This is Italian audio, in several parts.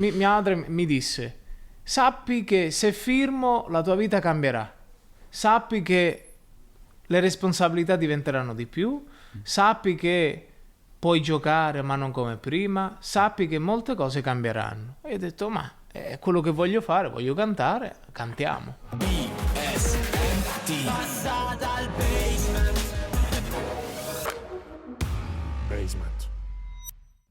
Mia madre mi disse: sappi che se firmo la tua vita cambierà. Sappi che le responsabilità diventeranno di più. Sappi che puoi giocare ma non come prima. Sappi che molte cose cambieranno. E io ho detto: ma è quello che voglio fare, voglio cantare, cantiamo. Passa dal basement.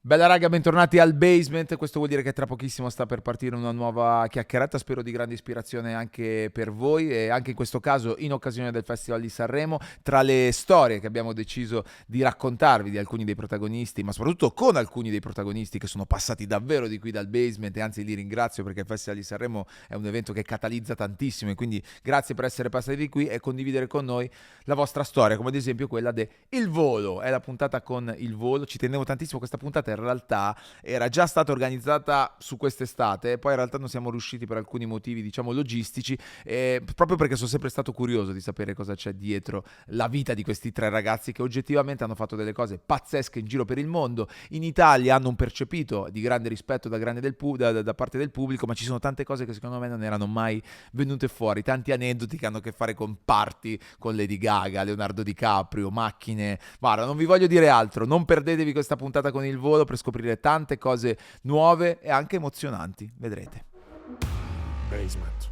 Bella raga, bentornati al Basement. Questo vuol dire che tra pochissimo sta per partire una nuova chiacchierata, spero di grande ispirazione anche per voi, e anche in questo caso in occasione del Festival di Sanremo. Tra le storie che abbiamo deciso di raccontarvi di alcuni dei protagonisti, ma soprattutto con alcuni dei protagonisti che sono passati davvero di qui dal Basement, e anzi li ringrazio perché il Festival di Sanremo è un evento che catalizza tantissimo, e quindi grazie per essere passati di qui e condividere con noi la vostra storia, come ad esempio quella de Il Volo. È la puntata con Il Volo, ci tenevo tantissimo questa puntata, in realtà era già stata organizzata su quest'estate, poi in realtà non siamo riusciti per alcuni motivi, diciamo, logistici, proprio perché sono sempre stato curioso di sapere cosa c'è dietro la vita di questi tre ragazzi che oggettivamente hanno fatto delle cose pazzesche in giro per il mondo. In Italia hanno un percepito di grande rispetto da parte del pubblico, ma ci sono tante cose che secondo me non erano mai venute fuori, tanti aneddoti che hanno a che fare con party con Lady Gaga, Leonardo DiCaprio, macchine. Guarda, non vi voglio dire altro, non perdetevi questa puntata con Il Volo per scoprire tante cose nuove e anche emozionanti, vedrete. Basement.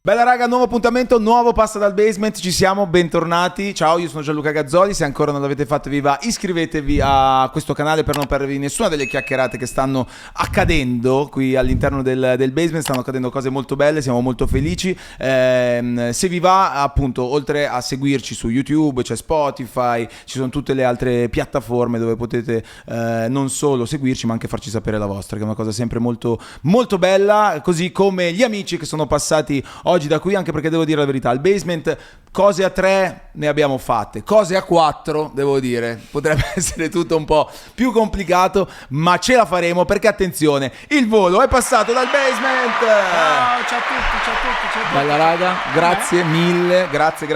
Bella raga, nuovo appuntamento, nuovo Passa dal Basement, ci siamo, bentornati. Ciao, io sono Gianluca Gazzoli, se ancora non l'avete fatto vi va, iscrivetevi a questo canale per non perdervi nessuna delle chiacchierate che stanno accadendo qui all'interno del Basement. Stanno accadendo cose molto belle, siamo molto felici. Se vi va, appunto, oltre a seguirci su YouTube, c'è Spotify, ci sono tutte le altre piattaforme dove potete non solo seguirci ma anche farci sapere la vostra, che è una cosa sempre molto, molto bella, così come gli amici che sono passati oggi da qui, anche perché devo dire la verità, al Basement cose a 3 ne abbiamo fatte, cose a 4 devo dire potrebbe essere tutto un po' più complicato, ma ce la faremo perché attenzione, Il Volo è passato dal Basement. Ciao a tutti. Bella raga, grazie mille, grazie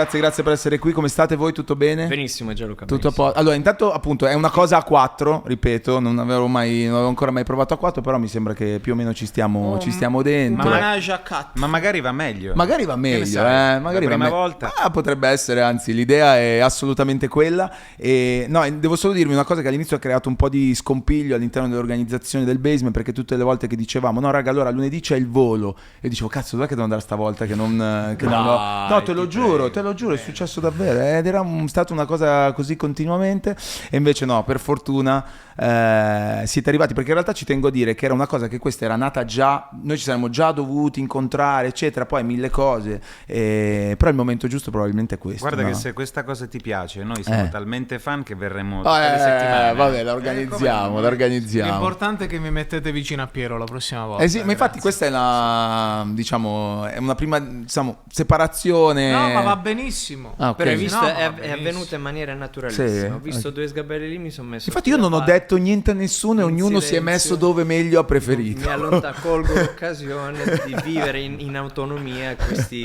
per essere qui. Come state voi? Tutto bene? Benissimo Gianluca. Tutto a posto. Allora, intanto appunto è una cosa a 4, ripeto, non avevo ancora mai provato a 4, però mi sembra che più o meno ci stiamo dentro. Ma magari va meglio. Magari va meglio, magari la prima va volta. Potrebbe essere, anzi, l'idea è assolutamente quella. E no, devo solo dirvi una cosa che all'inizio ha creato un po' di scompiglio all'interno dell'organizzazione del Basement, perché tutte le volte che dicevamo no raga, allora lunedì c'è Il Volo, e dicevo cazzo, dov'è che devo andare stavolta che non no, te lo giuro, è successo davvero, ed era stata una cosa così continuamente, e invece no, per fortuna siete arrivati, perché in realtà ci tengo a dire che era una cosa che questa era nata già, noi ci saremmo già dovuti incontrare eccetera, poi mille cose, però il momento giusto probabilmente è questo. Guarda, no? Che se questa cosa ti piace, noi siamo talmente fan che verremo tutte le settimane. Vabbè, l'organizziamo. L'importante è che mi mettete vicino a Piero la prossima volta. Sì, ma infatti questa è è una prima, diciamo, separazione. No, ma va benissimo. Ah, ok. Però hai visto, No, è va benissimo. avvenuta in maniera naturalissima. Sì. Ho visto due sgabelli lì, mi sono messo. Infatti io non ho detto niente a nessuno e In ognuno si è silenzio. messo dove meglio ha preferito. Colgo l'occasione di vivere in autonomia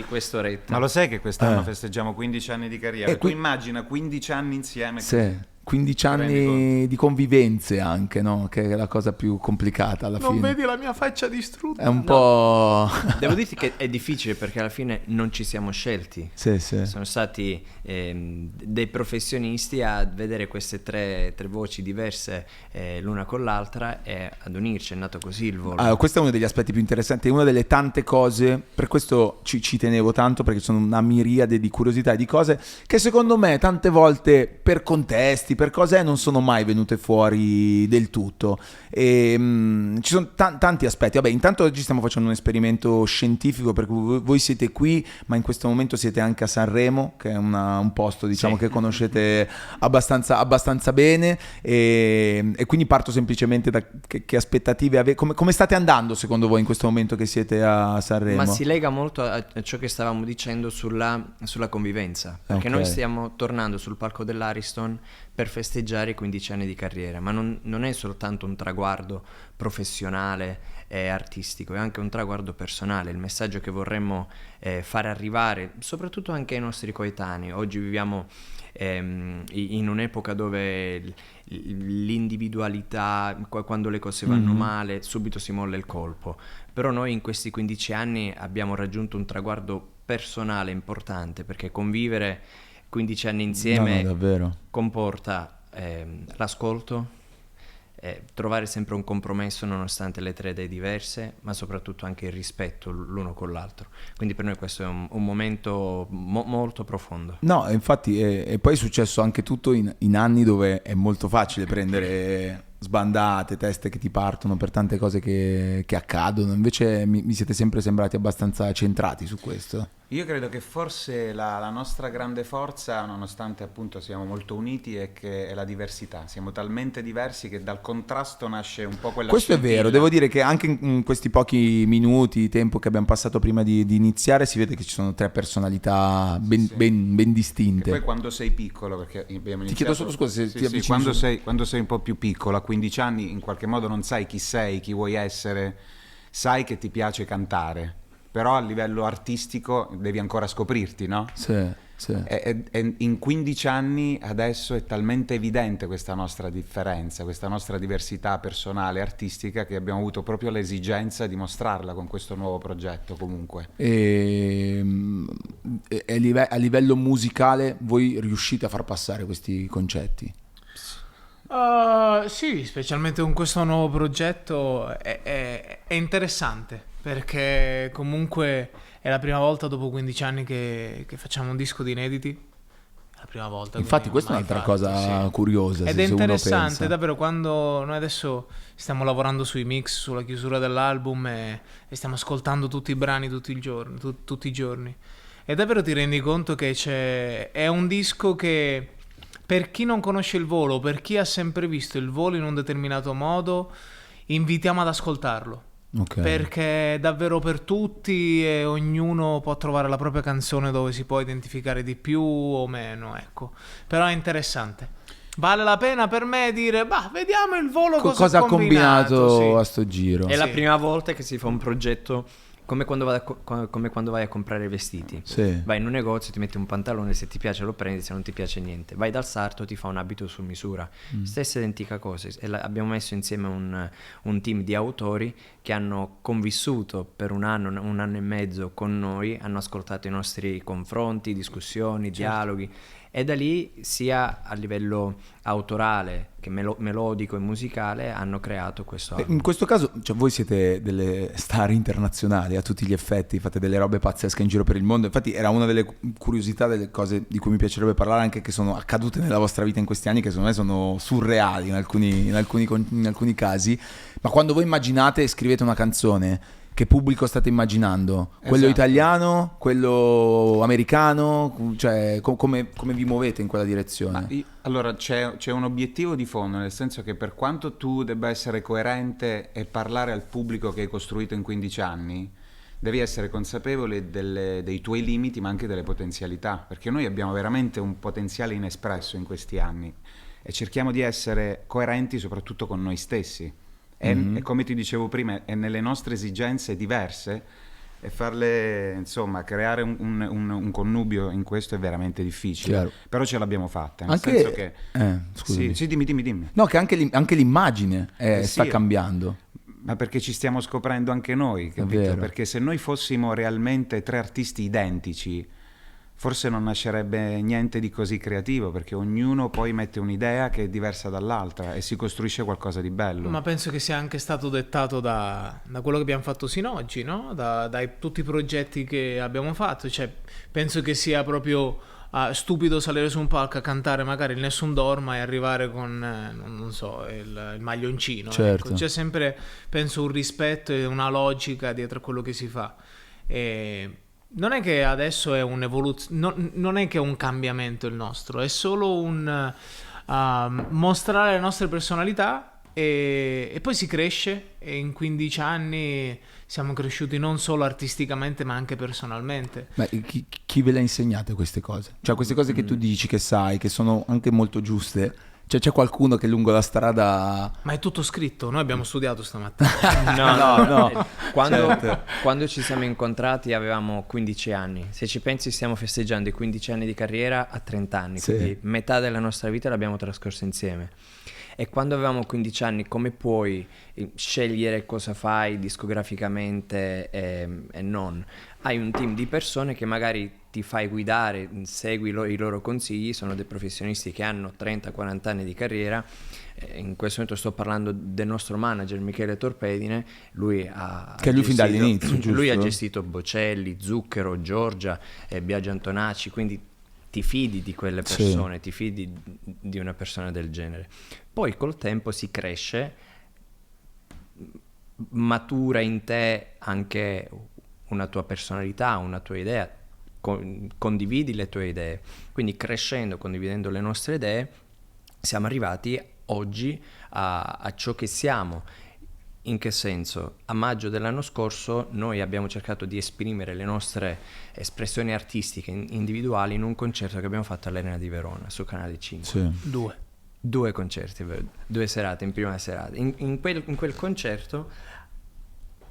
quest'oretta. Ma lo sai che quest'anno festeggiamo 15 anni di carriera? E Tu immagina 15 anni insieme. Sì. 15 Rendi anni di convivenze anche, no? Che è la cosa più complicata alla Non fine. vedi la mia faccia distrutta? È un po'... Devo dirti che è difficile perché alla fine non ci siamo scelti. Sì. Sono stati dei professionisti a vedere queste tre voci diverse l'una con l'altra e ad unirci. È nato così Il Volo. Allora, questo è uno degli aspetti più interessanti, è una delle tante cose, per questo ci tenevo tanto, perché sono una miriade di curiosità e di cose che secondo me tante volte per contesti, per cose non sono mai venute fuori del tutto. E, ci sono tanti aspetti. Vabbè, intanto oggi stiamo facendo un esperimento scientifico, perché voi siete qui, ma in questo momento siete anche a Sanremo, che è un posto, diciamo, che conoscete abbastanza bene, e quindi parto semplicemente da che aspettative avete, come state andando secondo voi in questo momento che siete a Sanremo? Ma si lega molto a ciò che stavamo dicendo sulla convivenza, perché noi stiamo tornando sul palco dell'Ariston per festeggiare i 15 anni di carriera, ma non è soltanto un traguardo professionale artistico, è anche un traguardo personale, il messaggio che vorremmo fare arrivare soprattutto anche ai nostri coetanei. Oggi viviamo in un'epoca dove l'individualità, quando le cose vanno male, subito si molla il colpo, però noi in questi 15 anni abbiamo raggiunto un traguardo personale importante, perché convivere 15 anni insieme davvero comporta l'ascolto, trovare sempre un compromesso nonostante le tre idee diverse, ma soprattutto anche il rispetto l'uno con l'altro. Quindi per noi questo è un momento molto profondo. No, infatti, e poi è successo anche tutto in anni dove è molto facile prendere sbandate, teste che ti partono per tante cose che accadono. Invece mi siete sempre sembrati abbastanza centrati su questo. Io credo che forse la nostra grande forza, nonostante appunto siamo molto uniti, è che è la diversità. Siamo talmente diversi che dal contrasto nasce un po' quella Questo scintilla. è vero, devo dire che anche in questi pochi minuti, tempo che abbiamo passato prima di iniziare, si vede che ci sono tre personalità ben distinte. E poi quando sei piccolo, perché abbiamo iniziato... Ti chiedo solo scusa se ti avvicini quando sei un po' più piccolo, a 15 anni, in qualche modo non sai chi sei, chi vuoi essere, sai che ti piace cantare, però a livello artistico devi ancora scoprirti, no? Sì. E in 15 anni adesso è talmente evidente questa nostra differenza, questa nostra diversità personale, artistica, che abbiamo avuto proprio l'esigenza di mostrarla con questo nuovo progetto comunque. E a livello musicale voi riuscite a far passare questi concetti? Sì, specialmente con questo nuovo progetto è interessante, perché comunque è la prima volta dopo 15 anni che facciamo un disco di inediti. È la prima volta. Infatti questa è un'altra cosa curiosa. Ed se è uno interessante, pensa. davvero, quando noi adesso stiamo lavorando sui mix, sulla chiusura dell'album e stiamo ascoltando tutti i brani tutti i giorni. E davvero ti rendi conto che è un disco che, per chi non conosce il Volo, per chi ha sempre visto il Volo in un determinato modo, invitiamo ad ascoltarlo. Okay. Perché è davvero per tutti e ognuno può trovare la propria canzone dove si può identificare di più o meno, ecco. Però è interessante. Vale la pena per me dire, vediamo il Volo cosa ha combinato sì. a sto giro. È la prima volta che si fa un progetto come quando vai a comprare i vestiti. Sì. Vai in un negozio, ti metti un pantalone, se ti piace lo prendi, se non ti piace niente. Vai dal sarto, ti fa un abito su misura. Stessa identica cosa. Abbiamo messo insieme un team di autori che hanno convissuto per un anno e mezzo con noi, hanno ascoltato i nostri confronti, discussioni, dialoghi. E da lì, sia a livello autorale che melodico e musicale, hanno creato questo album. In questo caso, cioè, voi siete delle star internazionali a tutti gli effetti, fate delle robe pazzesche in giro per il mondo. Infatti era una delle curiosità, delle cose di cui mi piacerebbe parlare, anche che sono accadute nella vostra vita in questi anni, che secondo me sono surreali in alcuni casi. Ma quando voi immaginate e scrivete una canzone, che pubblico state immaginando? Quello italiano? Quello americano? Cioè, come vi muovete in quella direzione? Allora, c'è un obiettivo di fondo, nel senso che per quanto tu debba essere coerente e parlare al pubblico che hai costruito in 15 anni, devi essere consapevole dei tuoi limiti, ma anche delle potenzialità, perché noi abbiamo veramente un potenziale inespresso in questi anni e cerchiamo di essere coerenti soprattutto con noi stessi. E come ti dicevo prima, è nelle nostre esigenze diverse, e farle, insomma, creare un connubio in questo è veramente difficile. Chiaro. Però ce l'abbiamo fatta, nel Anche senso che scusami. sì, dimmi. No, che anche l'immagine sta sì, cambiando. ma perché ci stiamo scoprendo anche noi, capito? vero. Perché se noi fossimo realmente tre artisti identici, forse non nascerebbe niente di così creativo, perché ognuno poi mette un'idea che è diversa dall'altra e si costruisce qualcosa di bello. Ma penso che sia anche stato dettato da quello che abbiamo fatto sino ad oggi, no? Dai tutti i progetti che abbiamo fatto. Cioè, penso che sia proprio stupido salire su un palco a cantare magari il Nessun Dorma e arrivare con, non so, il maglioncino. Certo. Ecco. C'è sempre, penso, un rispetto e una logica dietro a quello che si fa. E non è che adesso è un'evoluzione, non è che è un cambiamento il nostro, è solo un mostrare le nostre personalità e poi si cresce, e in 15 anni siamo cresciuti non solo artisticamente ma anche personalmente. Ma chi ve le ha insegnate queste cose? Cioè queste cose che tu dici, che sai, che sono anche molto giuste, Cioè c'è qualcuno che lungo la strada... Ma è tutto scritto, noi abbiamo studiato stamattina. No. Quando ci siamo incontrati avevamo 15 anni. Se ci pensi stiamo festeggiando i 15 anni di carriera a 30 anni, Sì. quindi metà della nostra vita l'abbiamo trascorsa insieme. E quando avevamo 15 anni, come puoi scegliere cosa fai discograficamente e non? Hai un team di persone che magari ti fai guidare, segui i loro consigli, sono dei professionisti che hanno 30-40 anni di carriera. In questo momento sto parlando del nostro manager Michele Torpedine, lui ha Che lui fin gestito- dall'inizio, giusto? Lui ha gestito Bocelli, Zucchero, Giorgia, Biagio Antonacci, quindi ti fidi di quelle Sì. persone, ti fidi di una persona del genere. Poi col tempo si cresce, matura in te anche una tua personalità, una tua idea, condividi le tue idee. Quindi crescendo, condividendo le nostre idee, siamo arrivati oggi a ciò che siamo. In che senso? A maggio dell'anno scorso noi abbiamo cercato di esprimere le nostre espressioni artistiche individuali in un concerto che abbiamo fatto all'Arena di Verona su Canale 5. Sì. 2 concerti, 2 serate in prima serata. In quel concerto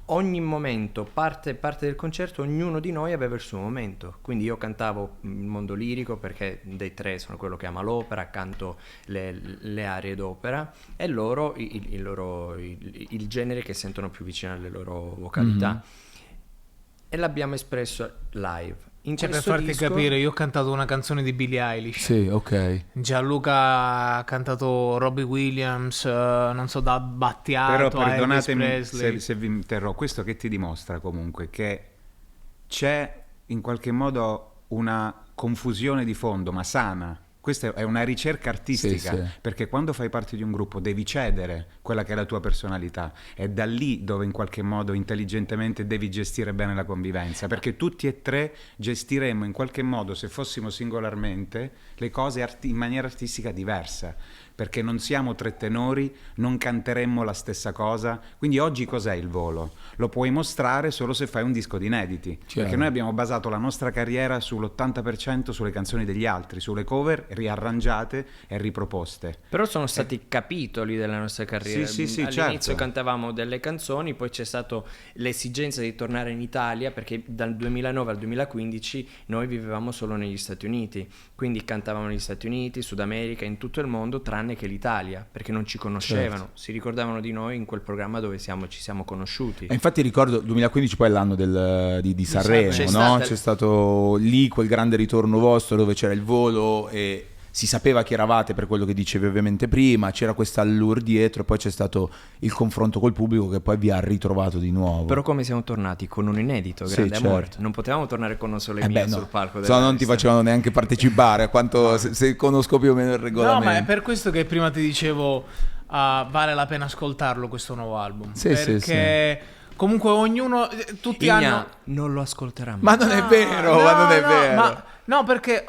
ogni momento, parte del concerto, ognuno di noi aveva il suo momento. Quindi io cantavo il mondo lirico perché dei 3 sono quello che ama l'opera, canto le arie d'opera, e loro il genere che sentono più vicino alle loro vocalità. E l'abbiamo espresso live. In Cioè, per questo farti disco- capire, io ho cantato una canzone di Billie Eilish. Sì, ok. Gianluca ha cantato Robbie Williams, non so, da Battiato Però a Elvis perdonatemi Presley. se vi interrompo, questo che ti dimostra comunque che c'è in qualche modo una confusione di fondo, ma sana. Questa è una ricerca artistica, Sì, sì. perché quando fai parte di un gruppo devi cedere quella che è la tua personalità, è da lì dove in qualche modo intelligentemente devi gestire bene la convivenza, perché tutti e 3 gestiremmo in qualche modo, se fossimo singolarmente, le cose in maniera artistica diversa, perché non siamo 3 tenori, non canteremmo la stessa cosa. Quindi oggi cos'è il volo? Lo puoi mostrare solo se fai un disco di inediti, Chiaro. perché noi abbiamo basato la nostra carriera sull'80% sulle canzoni degli altri, sulle cover riarrangiate e riproposte. Però sono stati capitoli della nostra carriera. Sì, All'inizio certo. cantavamo delle canzoni, poi c'è stata l'esigenza di tornare in Italia perché dal 2009 al 2015 noi vivevamo solo negli Stati Uniti, quindi cantavamo negli Stati Uniti, Sud America, in tutto il mondo tranne che l'Italia, perché non ci conoscevano, Certo. si ricordavano di noi in quel programma dove ci siamo conosciuti. E infatti ricordo 2015 poi è l'anno di Sanremo, C'è no? stata- C'è stato lì quel grande ritorno vostro dove c'era il volo e si sapeva chi eravate per quello che dicevi ovviamente prima, c'era questa allure dietro e poi c'è stato il confronto col pubblico che poi vi ha ritrovato di nuovo. Però come siamo tornati? Con un inedito, Sì, grande amore. certo. Non potevamo tornare con Non Sole Mia beh, no. sul palco Se no non ti dell'Ariston. facevano neanche partecipare a quanto se conosco più o meno il No, regolamento. ma è per questo che prima ti dicevo vale la pena ascoltarlo questo nuovo album. Sì, perché comunque ognuno, tutti Igna hanno... non lo ascolterà mai. Ma non è vero, ma non è vero. No, perché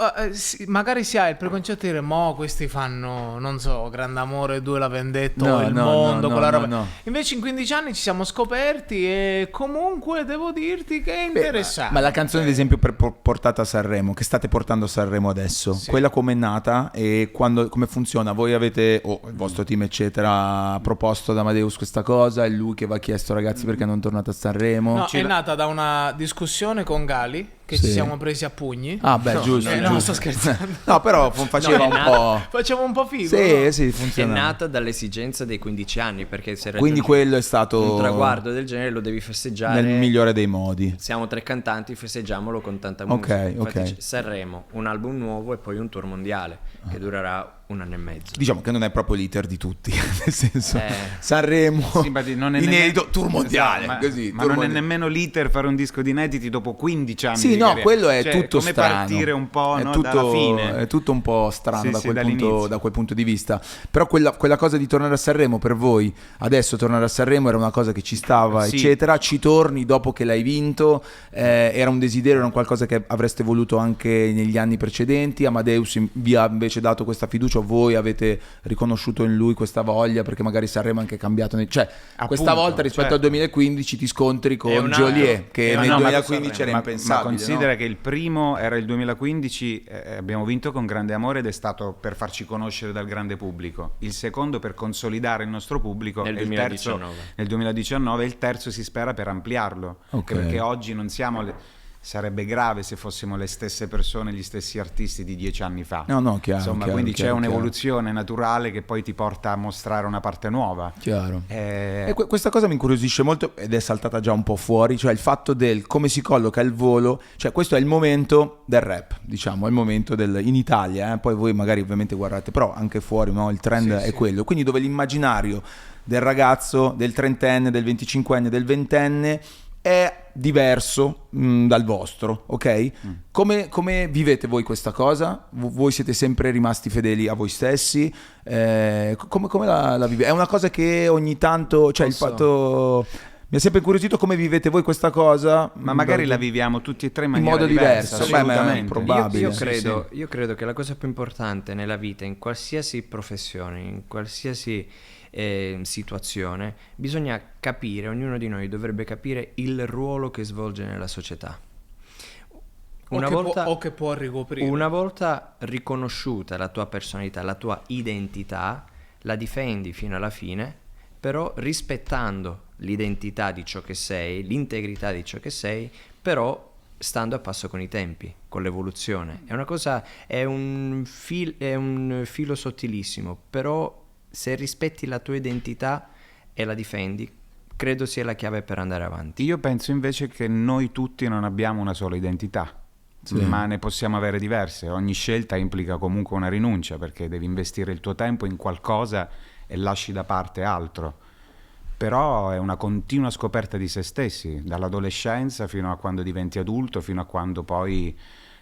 magari si ha il preconcetto di dire mo questi fanno, non so, Grande Amore 2, La Vendetta, No, o Il no, Mondo, no, quella no, roba. no. Invece in 15 anni ci siamo scoperti e comunque devo dirti che è Beh, interessante. ma la canzone ad esempio portata a Sanremo, che state portando a Sanremo adesso, Sì. quella come è nata e come funziona? Voi avete, o il vostro team eccetera, ha proposto ad Amadeus questa cosa, è lui che va chiesto ragazzi perché non tornate a Sanremo? No, è nata da una discussione con Gali che Sì. ci siamo presi a pugni. Ah beh, giusto, no, giusto. sto scherzando. No, però faceva No, è un nata- po'... Facciamo un po' figo. Sì, no? sì, È funziona. nata dall'esigenza dei 15 anni, perché se Quindi raggiungi quello è stato un traguardo del genere lo devi festeggiare. nel migliore dei modi. Siamo 3 cantanti, festeggiamolo con tanta Ok, musica. Infatti ok. c'è Sanremo, un album nuovo e poi un tour mondiale che durerà 1 anno e mezzo. Diciamo che non è proprio l'iter di tutti, nel senso Eh. Sanremo, Sì, ma non è inedito, nemmeno- tour mondiale, Esatto, così. ma tour non è mondiale. nemmeno l'iter fare un disco di inediti dopo 15 anni Sì, di no, carriera. quello è Cioè, tutto come strano. partire un po', è no, tutto, dalla fine. è tutto un po' strano Sì, da, sì, quel dall'inizio. da quel punto di vista. Però quella cosa di tornare a Sanremo per voi, adesso tornare a Sanremo era una cosa che ci stava, Sì. eccetera. Ci torni dopo che l'hai vinto, era un desiderio, era un qualcosa che avreste voluto anche negli anni precedenti. Amadeus vi ha invece dato questa fiducia Lucio, voi avete riconosciuto in lui questa voglia, perché magari Sanremo è anche cambiato, cioè questa volta rispetto al 2015 ti scontri con Geolier, che nel 2015 era impensabile. Ma considera no? che il primo era il 2015, abbiamo vinto con grande amore ed è stato per farci conoscere dal grande pubblico. Il secondo per consolidare il nostro pubblico Nel e il terzo 2019. nel 2019 e il terzo si spera per ampliarlo. Ok. Perché oggi non siamo... Sarebbe grave se fossimo le stesse persone, gli stessi artisti di 10 anni fa. No, chiaro. Insomma, chiaro, quindi chiaro, c'è un'evoluzione naturale che poi ti porta a mostrare una parte nuova. Chiaro. E questa cosa mi incuriosisce molto ed è saltata già un po' fuori, cioè il fatto del come si colloca il volo, cioè questo è il momento del rap, diciamo, è il momento in Italia, poi voi magari ovviamente guardate, però anche fuori, no? Il trend è quello, quindi dove l'immaginario del ragazzo, del trentenne, del 25enne, del ventenne è diverso dal vostro, ok? Come vivete voi questa cosa? Voi siete sempre rimasti fedeli a voi stessi? Come la vivete? È una cosa che ogni tanto, cioè il fatto... Mi ha sempre incuriosito come vivete voi questa cosa. Ma magari la viviamo tutti e tre in in maniera modo diversa. diverso. Beh, ma è assolutamente. probabile. Io credo che la cosa più importante nella vita, in qualsiasi professione, in qualsiasi situazione, bisogna capire, ognuno di noi dovrebbe capire il ruolo che svolge nella società. O che può ricoprire. Una volta riconosciuta la tua personalità, la tua identità, la difendi fino alla fine, però rispettando l'identità di ciò che sei, l'integrità di ciò che sei, però stando a passo con i tempi, con l'evoluzione. È una cosa, è un filo sottilissimo, però se rispetti la tua identità e la difendi, credo sia la chiave per andare avanti. Io penso invece che noi tutti non abbiamo una sola identità, ma ne possiamo avere diverse. Ogni scelta implica comunque una rinuncia, perché devi investire il tuo tempo in qualcosa e lasci da parte altro. Però è una continua scoperta di se stessi, dall'adolescenza fino a quando diventi adulto, fino a quando poi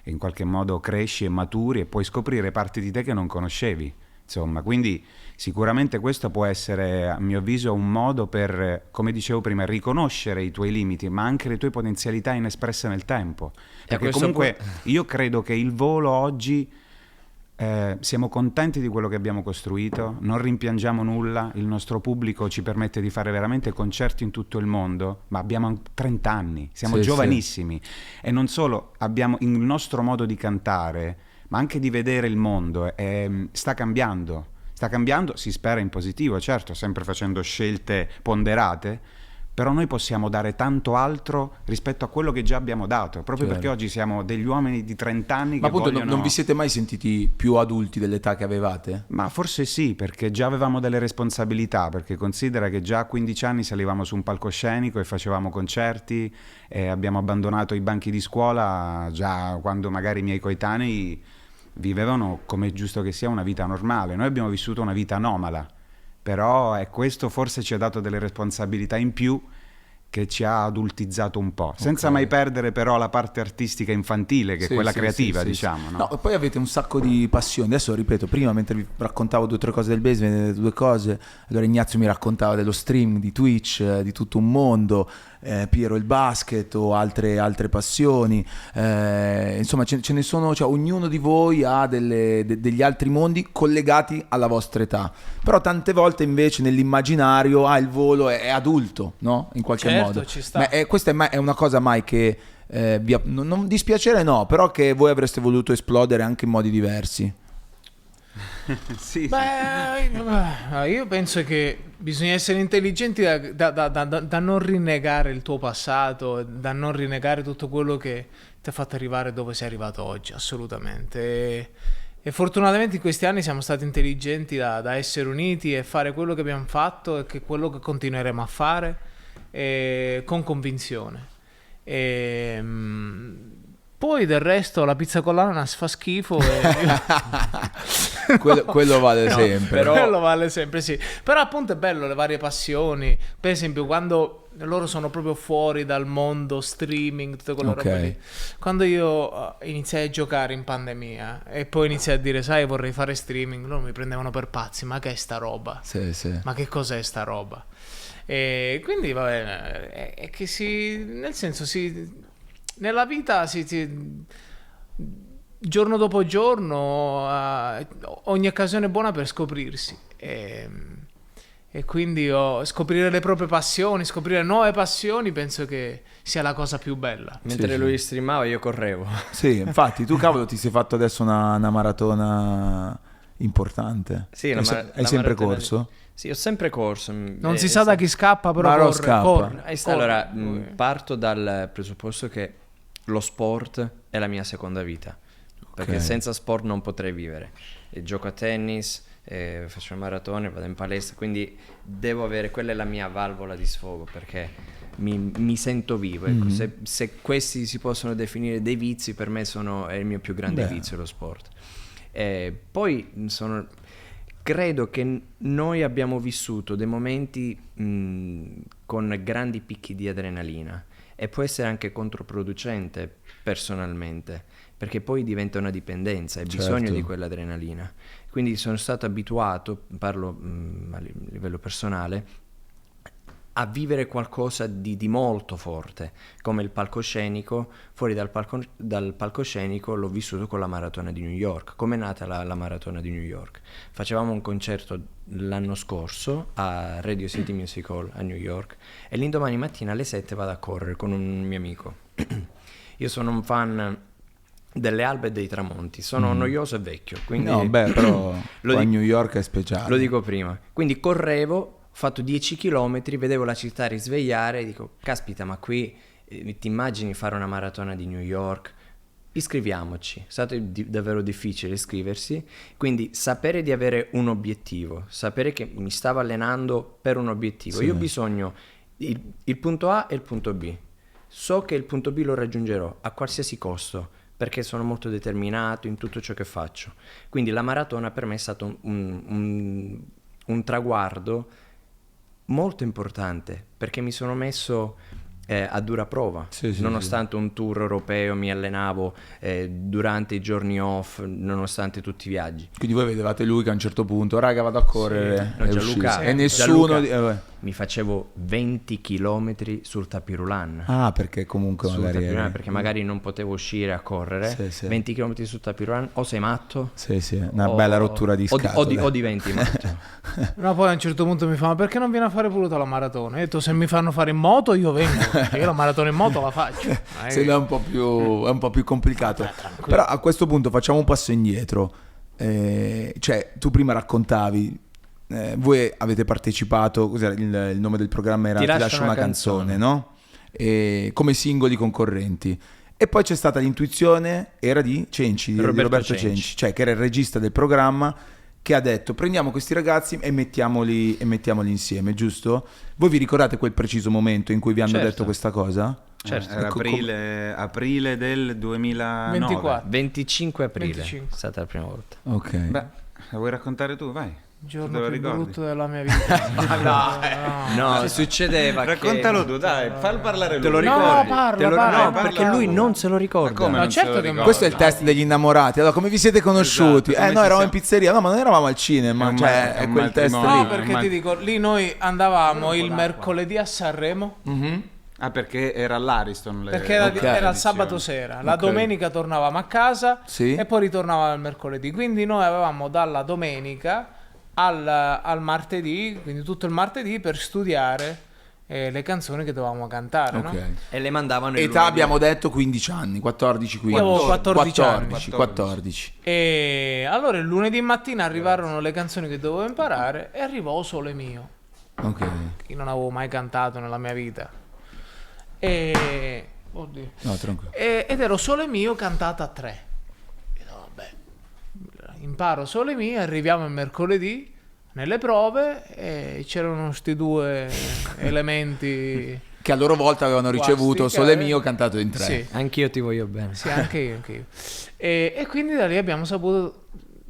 in qualche modo cresci e maturi e puoi scoprire parti di te che non conoscevi. Insomma, quindi sicuramente questo può essere, a mio avviso, un modo per, come dicevo prima, riconoscere i tuoi limiti, ma anche le tue potenzialità inespresse nel tempo. Perché comunque io credo che il volo oggi, siamo contenti di quello che abbiamo costruito, non rimpiangiamo nulla, il nostro pubblico ci permette di fare veramente concerti in tutto il mondo, ma abbiamo 30 anni, siamo giovanissimi e non solo, abbiamo il nostro modo di cantare, ma anche di vedere il mondo, sta cambiando, si spera in positivo, certo, sempre facendo scelte ponderate, però noi possiamo dare tanto altro rispetto a quello che già abbiamo dato, proprio perché oggi siamo degli uomini di 30 anni Ma che appunto vogliono... non vi siete mai sentiti più adulti dell'età che avevate? Ma forse sì, perché già avevamo delle responsabilità, perché considera che già a 15 anni salivamo su un palcoscenico e facevamo concerti, e abbiamo abbandonato i banchi di scuola già quando magari i miei coetanei vivevano, come è giusto che sia, una vita normale. Noi abbiamo vissuto una vita anomala, però questo forse ci ha dato delle responsabilità in più che ci ha adultizzato un po', senza mai perdere però la parte artistica infantile, che è quella creativa, diciamo. No? No, e poi avete un sacco di passioni. Adesso ripeto, prima mentre vi raccontavo 2 o 3 cose del basement, 2 cose, allora Ignazio mi raccontava dello streaming, di Twitch, di tutto un mondo, Piero il basket o altre passioni, insomma ce ne sono, cioè ognuno di voi ha degli altri mondi collegati alla vostra età, però tante volte invece nell'immaginario il volo è adulto, no? In qualche modo ci sta. Ma questa è una cosa mai che non dispiacere, no, però che voi avreste voluto esplodere anche in modi diversi. Sì. Beh, io penso che bisogna essere intelligenti da non rinnegare il tuo passato, da non rinnegare tutto quello che ti ha fatto arrivare dove sei arrivato oggi, assolutamente. E fortunatamente in questi anni siamo stati intelligenti da essere uniti e fare quello che abbiamo fatto e quello che continueremo a fare con convinzione. Poi del resto la pizza con l'ananas fa schifo quello vale sempre. Quello vale sempre, sì. Però appunto è bello le varie passioni. Per esempio quando loro sono proprio fuori dal mondo streaming, tutte quelle robe lì. Quando io iniziai a giocare in pandemia e poi iniziai a dire sai vorrei fare streaming, loro mi prendevano per pazzi. Ma che è sta roba? Sì. Ma che cos'è sta roba? E quindi vabbè, è che nel senso nella vita giorno dopo giorno, ogni occasione è buona per scoprirsi. E quindi scoprire le proprie passioni, scoprire nuove passioni, penso che sia la cosa più bella. Mentre Sì, lui streamava io correvo. Sì, infatti tu cavolo ti sei fatto adesso una maratona importante. Sì, hai la sempre maratona corso? Sì, ho sempre corso. Non si sa da chi scappa, però Ma lo corre, scappa. corre. Allora, corre. parto dal presupposto che lo sport è la mia seconda vita. Perché Ok. senza sport non potrei vivere. E gioco a tennis, faccio maratone, vado in palestra, quindi devo avere, quella è la mia valvola di sfogo, perché mi sento vivo. Ecco. Se questi si possono definire dei vizi, per me è il mio più grande vizio, lo sport. Poi credo che noi abbiamo vissuto dei momenti con grandi picchi di adrenalina, e può essere anche controproducente personalmente, perché poi diventa una dipendenza, hai bisogno Certo. di quell'adrenalina. Quindi sono stato abituato, parlo a livello personale, a vivere qualcosa di molto forte, come il palcoscenico. Fuori dal palcoscenico l'ho vissuto con la maratona di New York. Com'è nata la maratona di New York? Facevamo un concerto l'anno scorso a Radio City Music Hall a New York, e l'indomani mattina alle 7 vado a correre con un mio amico. Io sono un fan delle albe e dei tramonti, sono noioso e vecchio, quindi No, beh, però Lo qua a dico- New York è speciale. lo dico prima. Quindi correvo, ho fatto 10 km, vedevo la città risvegliare e dico, caspita, ma qui ti immagini fare una maratona di New York? Iscriviamoci. È stato davvero difficile iscriversi, quindi sapere di avere un obiettivo, sapere che mi stavo allenando per un obiettivo. Sì. Io ho bisogno il punto A e il punto B. So che il punto B lo raggiungerò a qualsiasi costo, perché sono molto determinato in tutto ciò che faccio. Quindi la maratona per me è stato un traguardo molto importante, perché mi sono messo a dura prova. Sì, sì, Nonostante un tour europeo, mi allenavo durante i giorni off, nonostante tutti i viaggi. Quindi voi vedevate lui che a un certo punto, raga, vado a correre. No, e Gianluca, uscisse. E nessuno... Gianluca, mi facevo 20 km sul tapirulan. Ah, perché comunque Sul magari... tapirulan, perché magari non potevo uscire a correre. Sì, sì. 20 km sul tapirulan, o sei matto Sì, sì, una bella rottura di scatole. o diventi matto. No, poi a un certo punto mi fa, ma perché non viene a fare pure tu la maratona? Io ho detto, se mi fanno fare in moto io vengo, perché io la maratona in moto la faccio. Se no è un po' più complicato. Però a questo punto facciamo un passo indietro. Cioè, tu prima raccontavi, voi avete partecipato, cos'era il nome del programma era Ti lascio una canzone, no? Come singoli concorrenti. E poi c'è stata l'intuizione, era di Cenci, di Roberto Cenci, cioè che era il regista del programma, che ha detto prendiamo questi ragazzi e mettiamoli insieme, giusto? Voi vi ricordate quel preciso momento in cui vi hanno Certo. detto questa cosa? Certo. Era aprile del 2009. 24. 25 aprile 25. è stata la prima volta. Ok. Beh, la vuoi raccontare tu? Vai. Il Te giorno lo più ricordi? brutto della mia vita. No, succedeva Raccontalo tu, dai, fallo parlare lui. Te lo No, ricordi? parla, No, parla. perché lui non se lo ricorda. Ma come No, non certo se lo che me lo ricordi? Questo è il test degli innamorati. Allora, come vi siete conosciuti? Esatto, come No, si eravamo in siamo- pizzeria. No, ma non eravamo al cinema. È un Cioè, ma- è è un quel test matrimonio. No, lì. perché Ma- ti dico, lì noi andavamo il mercoledì a Sanremo, Ah, perché era all'Ariston. perché era, Ok. era il sabato sera. La Ok. domenica tornavamo a casa Sì. e poi ritornavamo il mercoledì. Quindi noi avevamo dalla domenica al martedì, quindi tutto il martedì, per studiare le canzoni che dovevamo cantare, no? Ok. E le mandavano il Età lunedì. abbiamo detto 15 anni, 14, 15. Io avevo 14 anni. 14. E allora il lunedì mattina arrivarono le canzoni che dovevo imparare e arrivò Sole Mio, Ok. che non avevo mai cantato nella mia vita. E... Oddio. No, tranquillo. Ed ero Sole Mio cantata a 3. E no, vabbè, imparo Sole Mio, arriviamo il mercoledì nelle prove e c'erano questi due elementi. Che a loro volta avevano ricevuto Guasti, Sole che- Mio cantato in 3. Sì, Anch'io ti voglio bene. sì, anche io, anche io. E quindi da lì abbiamo saputo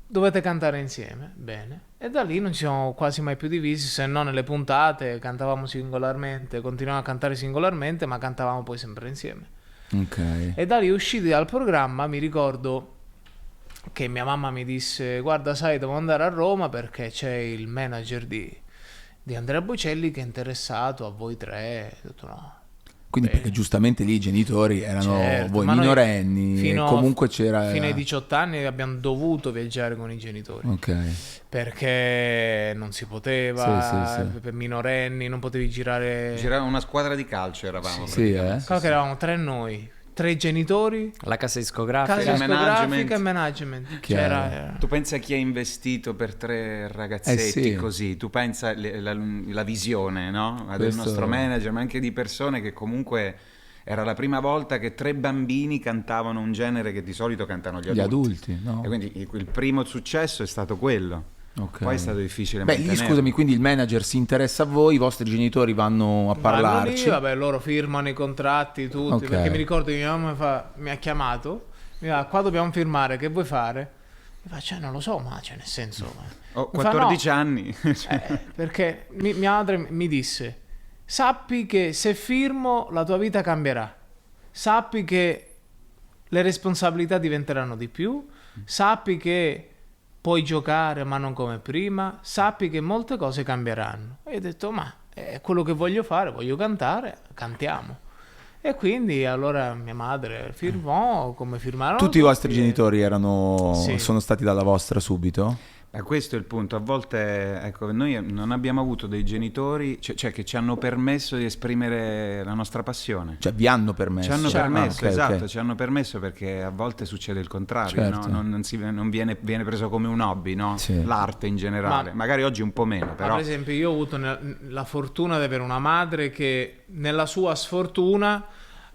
dovete cantare insieme, bene. E da lì non ci siamo quasi mai più divisi, se no nelle puntate cantavamo singolarmente, continuavamo a cantare singolarmente, ma cantavamo poi sempre insieme. Ok. E da lì usciti dal programma mi ricordo che mia mamma mi disse guarda sai devo andare a Roma perché c'è il manager di Andrea Bocelli che è interessato a voi tre. Ho detto no. Quindi perché giustamente lì i genitori erano Certo, voi ma noi minorenni e comunque c'era... fino ai 18 anni abbiamo dovuto viaggiare con i genitori. Ok. Perché non si poteva, Sì. per minorenni, non potevi girare. C'era una squadra di calcio, eravamo. Sì, Calcola che eravamo 3 noi, 3 genitori, La casa discografica. casa il discografica e management. Chiaro. C'era, Tu pensa a chi ha investito per 3 ragazzetti sì. così, tu pensa la visione, no? Del Questo- nostro manager, ma anche di persone che comunque era la prima volta che 3 bambini cantavano un genere che di solito cantano gli Gli adulti. adulti, no? E quindi il primo successo è stato quello. Ok. Poi è stato difficile Beh, lì mantenere. scusami, quindi il manager si interessa a voi, i vostri genitori vanno a vanno parlarci. lì, vabbè, loro firmano i contratti tutti, Ok. perché mi ricordo che mia mamma mi ha chiamato, mi fa, qua dobbiamo firmare, che vuoi fare? Mi fa, cioè non lo so, ma cioè nel senso... Ho Mi fa, 14 "No." anni. Perché mia madre mi disse, sappi che se firmo la tua vita cambierà, sappi che le responsabilità diventeranno di più, sappi che puoi giocare ma non come prima, sappi che molte cose cambieranno. E io ho detto, ma è quello che voglio fare, voglio cantare, cantiamo. E quindi allora mia madre firmò come firmarono Tutti i vostri tutti, genitori erano, Sì. sono stati dalla vostra subito? Questo è il punto. A volte, ecco, noi non abbiamo avuto dei genitori, cioè che ci hanno permesso di esprimere la nostra passione. Cioè vi hanno permesso? Ci hanno Cioè, permesso, ah, ok, esatto, ok. ci hanno permesso perché a volte succede il contrario, Certo. no? Non viene preso come un hobby, no? Sì. L'arte in generale. Magari oggi un po' meno, Ma però... per esempio io ho avuto la fortuna di avere una madre che nella sua sfortuna,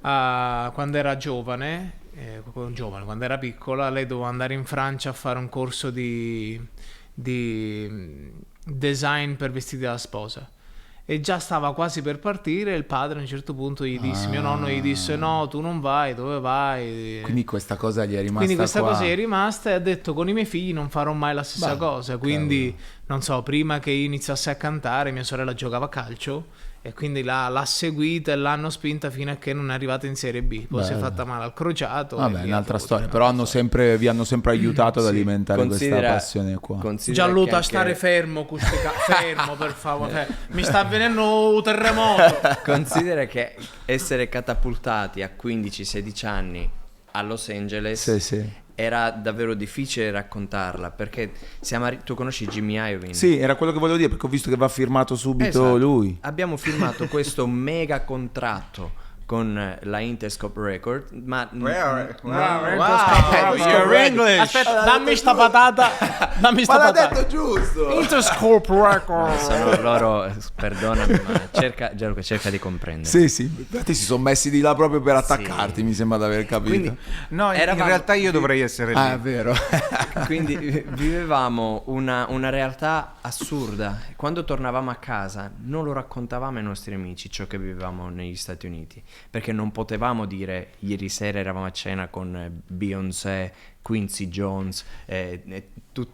quando era giovane, quando era piccola, lei doveva andare in Francia a fare un corso di design per vestiti da sposa. E già stava quasi per partire, il padre a un certo punto gli disse, mio nonno gli disse, no, tu non vai, dove vai? Quindi questa cosa gli è rimasta Quindi questa qua. cosa è rimasta e ha detto con i miei figli non farò mai la stessa Beh, cosa. Quindi, non so, prima che io iniziasse a cantare, mia sorella giocava a calcio e quindi l'ha seguita e l'hanno spinta fino a che non è arrivata in Serie B. Poi si è Bello. fatta male al crociato. e Vabbè, lì ha un'altra dovuto- storia, però vi hanno sempre aiutato ad alimentare questa Considera- passione qua. considera Gianluca, che anche- stare fermo, fermo per favore. Mi sta avvenendo un terremoto. Considera che essere catapultati a 15-16 anni a Los Angeles Sì, sì. era davvero difficile raccontarla, perché tu conosci Jimmy Iovine? Sì, era quello che volevo dire, perché ho visto che va firmato subito Esatto. lui. Abbiamo firmato questo mega contratto con la Interscope Record, ma Aspetta, dammi sta patata. Dammi sta Ma l'ha patata. detto giusto! Interscope Record. sono loro, perdonami, ma Gianluca, cerca di comprendere. Sì, infatti si sono messi di là proprio per attaccarti, mi sembra di aver capito. Quindi No, in eravamo- realtà io dovrei essere lì. Ah, è vero. Quindi vivevamo una realtà assurda. Quando tornavamo a casa non lo raccontavamo ai nostri amici ciò che vivevamo negli Stati Uniti, perché non potevamo dire ieri sera eravamo a cena con Beyoncé, Quincy Jones,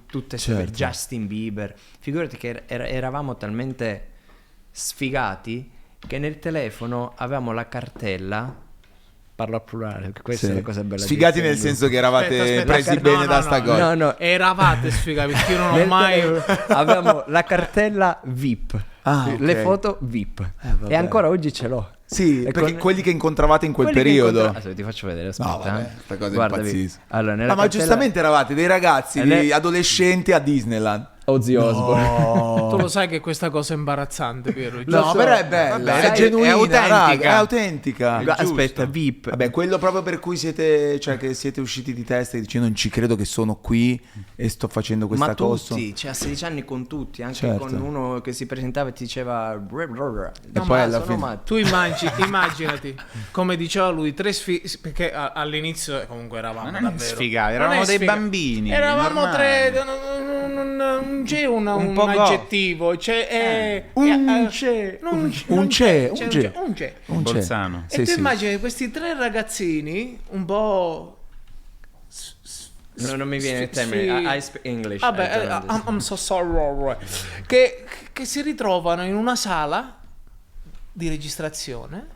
tutte Certo. Justin Bieber. Figurati che eravamo talmente sfigati che nel telefono avevamo la cartella. Parlo a plurale, perché questa Sì. è la cosa bella. di Sfigati essere nel in senso che eravate Aspetta, presi no, bene no, da no, sta no. cosa. No, Eravate sfigati, perché io non ho nel mai... telefono avevamo la cartella VIP, Ah, ok. le foto VIP, vabbè. e ancora oggi ce l'ho. Sì, E perché con- quelli che incontravate in quel quelli che periodo. Aspetta, ti faccio vedere, aspetta. No, vabbè, sta cosa è Guarda, pazzesca. allora, nella Ah, ma cartella- giustamente eravate dei ragazzi, dei adolescenti a Disneyland. Ozzy Osbourne. Tu lo sai che questa cosa è imbarazzante, Piero? No, però è bella, Vabbè, è sai, genuina, è autentica. raga, è autentica. È Aspetta, giusto. VIP. Vabbè, quello proprio per cui siete, cioè che siete usciti di testa e dici non ci credo che sono qui e sto facendo questa Ma cosa. tutti, cioè a 16 anni con tutti, anche Certo. con uno che si presentava e ti diceva E no, poi ma alla sono fine- matti. Tu immaginati, come diceva lui, perché all'inizio comunque eravamo Non è davvero... sfigati, Non eravamo è dei sfigati. bambini, Eravamo normale. tre, c'è un po' aggettivo, c'è... Un c'è... Un c'è. Un c'è. Un c'è. Bolzano. E tu immagini questi 3 ragazzini un po'... No, non mi viene il Sì. termine. I speak English. Vabbè, I don't understand. I'm so sorry. Che si ritrovano in una sala di registrazione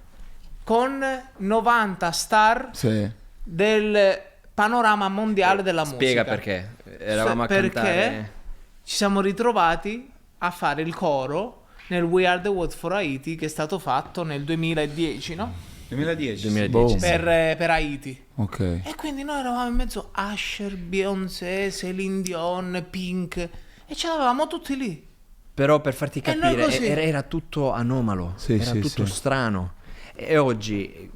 con 90 star Sì. del panorama mondiale della Spiega musica. perché. Eravamo a Perché cantare. ci siamo ritrovati a fare il coro nel We Are The World for Haiti che è stato fatto nel 2010, no? 2010. 2010. Boom. per Haiti. Ok. E quindi noi eravamo in mezzo a Usher, Beyoncé, Celine Dion, Pink, e ce l'avevamo tutti lì. Però per farti E noi capire, così. era tutto anomalo, Sì, era sì, tutto sì. strano. E oggi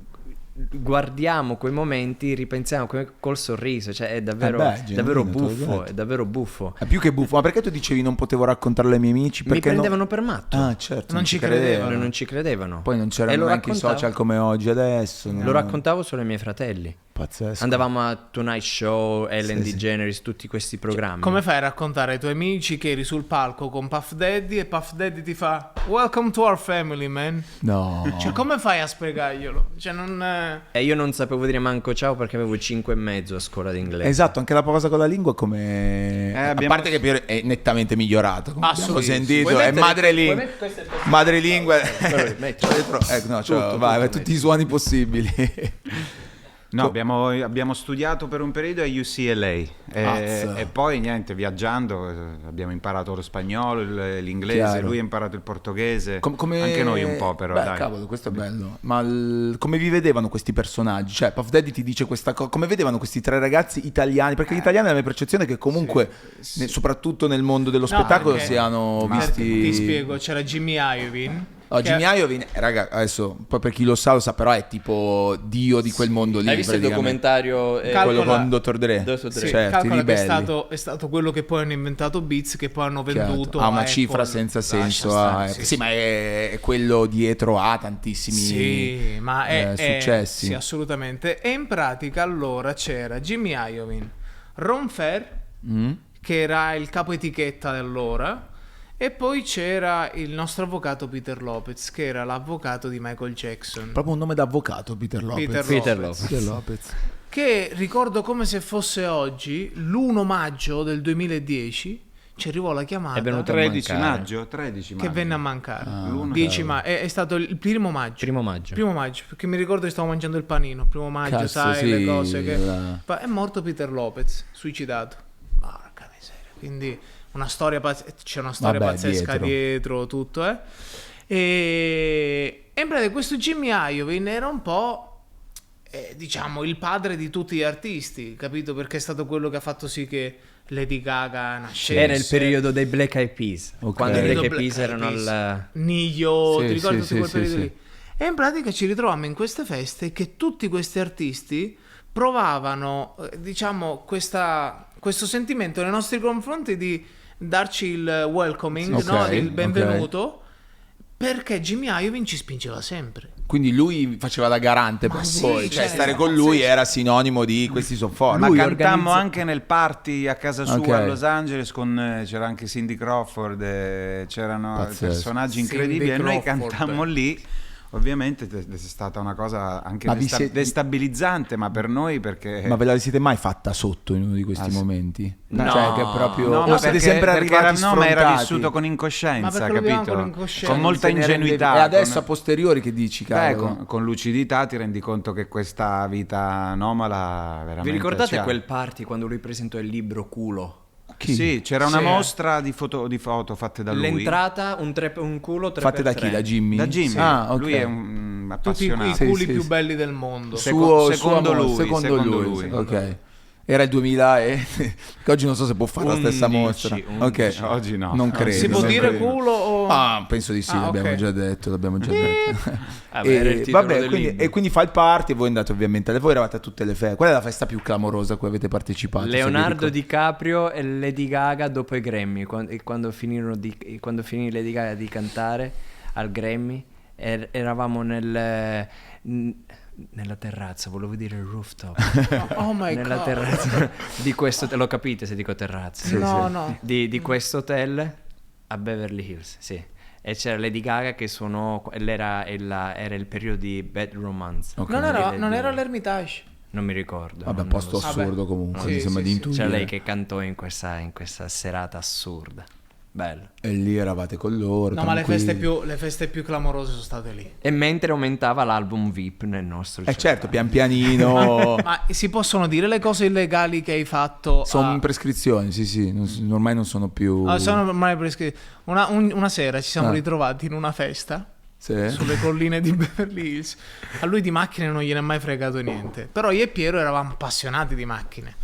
guardiamo quei momenti, ripensiamo col sorriso, cioè è davvero, genuino, davvero te l'ho buffo, detto. è davvero buffo. È più che buffo. Ma perché tu dicevi non potevo raccontarlo ai miei amici? Mi Perché no? prendevano per matto. Ah, certo. Non ci credevano. Non ci credevano. Poi non E c'erano lo neanche i raccontavo- social come oggi adesso. Lo raccontavo solo ai miei fratelli. Pazzesco. Andavamo a Tonight Show, Ellen Sì, sì. DeGeneres, tutti questi programmi. Come fai a raccontare ai tuoi amici che eri sul palco con Puff Daddy e Puff Daddy ti fa "Welcome to our family, man"? No. Cioè, come fai a spiegarglielo? Cioè, non... E io non sapevo dire manco ciao perché avevo 5,5 a scuola di inglese. Esatto, anche la cosa con la lingua come... abbiamo- A parte che Piero è nettamente migliorato, come abbiamo Assolutamente. sentito, Puoi è mettere- madrelingua. puoi mettere- questo è il posto- Madrelingua. metti. No, cioè, Tutto, vai, tutto tutti i suoni possibili. No, abbiamo studiato per un periodo a UCLA Azza. e poi niente, viaggiando abbiamo imparato lo spagnolo, l'inglese, Chiaro. lui ha imparato il portoghese, Come... anche noi un po' però, Beh, dai. cavolo, questo è bello. Ma come vi vedevano questi personaggi? Cioè, Puff Daddy ti dice questa cosa. Come vedevano questi tre ragazzi italiani? Perché gli italiani, la mia percezione è che comunque, soprattutto nel mondo dello spettacolo, perché- siano visti... Ti spiego, c'era Jimmy Iovine. Oh, che- Jimmy Iovine, raga, adesso, poi per chi lo sa, però è tipo dio di quel mondo lì. Hai visto il praticamente. documentario? Calcola- Quello con Dr. Dre? Dr. Dre. Sì, Certo, i calcola che è ribelli. è stato quello che poi hanno inventato Beats, che poi hanno Chiaro. venduto Ha una a cifra Apple. senza Lascia senso. stare, Apple. Sì, ma è quello dietro a tantissimi Sì, ma è successi. sì, assolutamente. E in pratica allora c'era Jimmy Iovine, Ron Fair, Mm? che era il capo etichetta di allora, e poi c'era il nostro avvocato Peter Lopez, che era l'avvocato di Michael Jackson. Proprio un nome d'avvocato, Peter Lopez. Peter Lopez. Peter Lopez. Che ricordo come se fosse oggi, l'1 maggio del 2010, ci arrivò la chiamata È venuto a 13 mancare. maggio, 13 che maggio. venne a mancare. L'uno- 10 è stato il primo maggio. Primo maggio. Primo maggio, perché mi ricordo che stavo mangiando il panino. Primo maggio, Cazzo, sai, sì, le cose che... la- È morto Peter Lopez, suicidato. Porca miseria. Quindi una storia c'è una storia Vabbè, pazzesca dietro tutto, eh. E in pratica questo Jimmy Iovine era un po', diciamo, il padre di tutti gli artisti, capito? Perché è stato quello che ha fatto sì che Lady Gaga nascesse. Era il periodo dei Black Eyed Peas. Ok. Quando i Black Eyed Black Peas Eyed erano Peas. al... Nio, Sì, ti ricordi sì, tutto quel sì, periodo sì, lì? E in pratica ci ritrovavamo in queste feste che tutti questi artisti provavano, diciamo, questo sentimento nei nostri confronti di darci il welcoming, Sì, no? ok, Il benvenuto, perché Jimmy Iovine ci spingeva sempre. Quindi lui faceva da garante per sì, voi, cioè cioè, stare con lui pazzesco. era sinonimo di questi sono forti. Ma Lui cantammo organizza- anche nel party a casa sua Ok. a Los Angeles c'era anche Cindy Crawford, c'erano Pazzesco. personaggi Cindy incredibili e noi Crawford. cantammo lì. Ovviamente è stata una cosa anche Ma vi siete- destabilizzante, ma per noi perché... Ma ve la siete mai fatta sotto in uno di questi Ah, sì. momenti? No. Cioè che proprio No, o ma siete perché, sempre perché arrivati no, ma era sfrontati? vissuto con Ma incoscienza, perché lo viviamo capito? con incoscienza. Con molta Se ne rendevi- ingenuità. E adesso con- a posteriori che dici, Beh, cavolo? con lucidità ti rendi conto che questa vita anomala veramente... Vi ricordate cioè, quel party quando lui presentò il libro Culo? Chi? Sì, c'era una Sì. mostra di foto fatte da lui. L'entrata, un culo 3x3. Fatte da chi? Da Jimmy? Da Jimmy. Ah, ok. Lui è un Tutti i appassionato. Sì, culi sì, più sì. belli del mondo. Secondo lui, secondo secondo lui. lui. Ok. Era il 2000 e che oggi non so se può fare la stessa 11, mostra. 11. Ok. Oggi no. Non Oggi credo. Si può non dire credo. culo o... Ah, penso di sì, Ah, l'abbiamo ok. già detto, l'abbiamo già detto. Era il titolo vabbè, del quindi, libro. e quindi fa il party e voi andate ovviamente, voi eravate a tutte le feste. Qual è la festa più clamorosa a cui avete partecipato? se vi Leonardo ricordate? DiCaprio e Lady Gaga dopo i Grammy, quando finì Lady Gaga di cantare al Grammy, eravamo nella terrazza, volevo dire rooftop. Oh my Nella god. terrazza di questo, lo capite se dico terrazza? No, no. Di questo hotel a Beverly Hills, sì. E c'era Lady Gaga che suonò, era il periodo di Bad Romance. Ok. Non era l'Ermitage. Non mi ricordo. Vabbè, non posto lo so. assurdo Vabbè. comunque, Sì, mi sembra sì, di sì. intuire. C'era lei che cantò in questa serata assurda. Bello. E lì eravate con loro. No, ma le tranquilli. feste più clamorose sono state lì. E mentre aumentava l'album VIP nel nostro Certo, pian pianino. Ma si possono dire le cose illegali che hai fatto? Sono in prescrizione, sì, ormai non sono più... Sono ormai prescritte. Una sera ci siamo Ah. ritrovati in una festa Sì. sulle colline di Beverly Hills. A lui di macchine non gliene è mai fregato niente. Però io e Piero eravamo appassionati di macchine.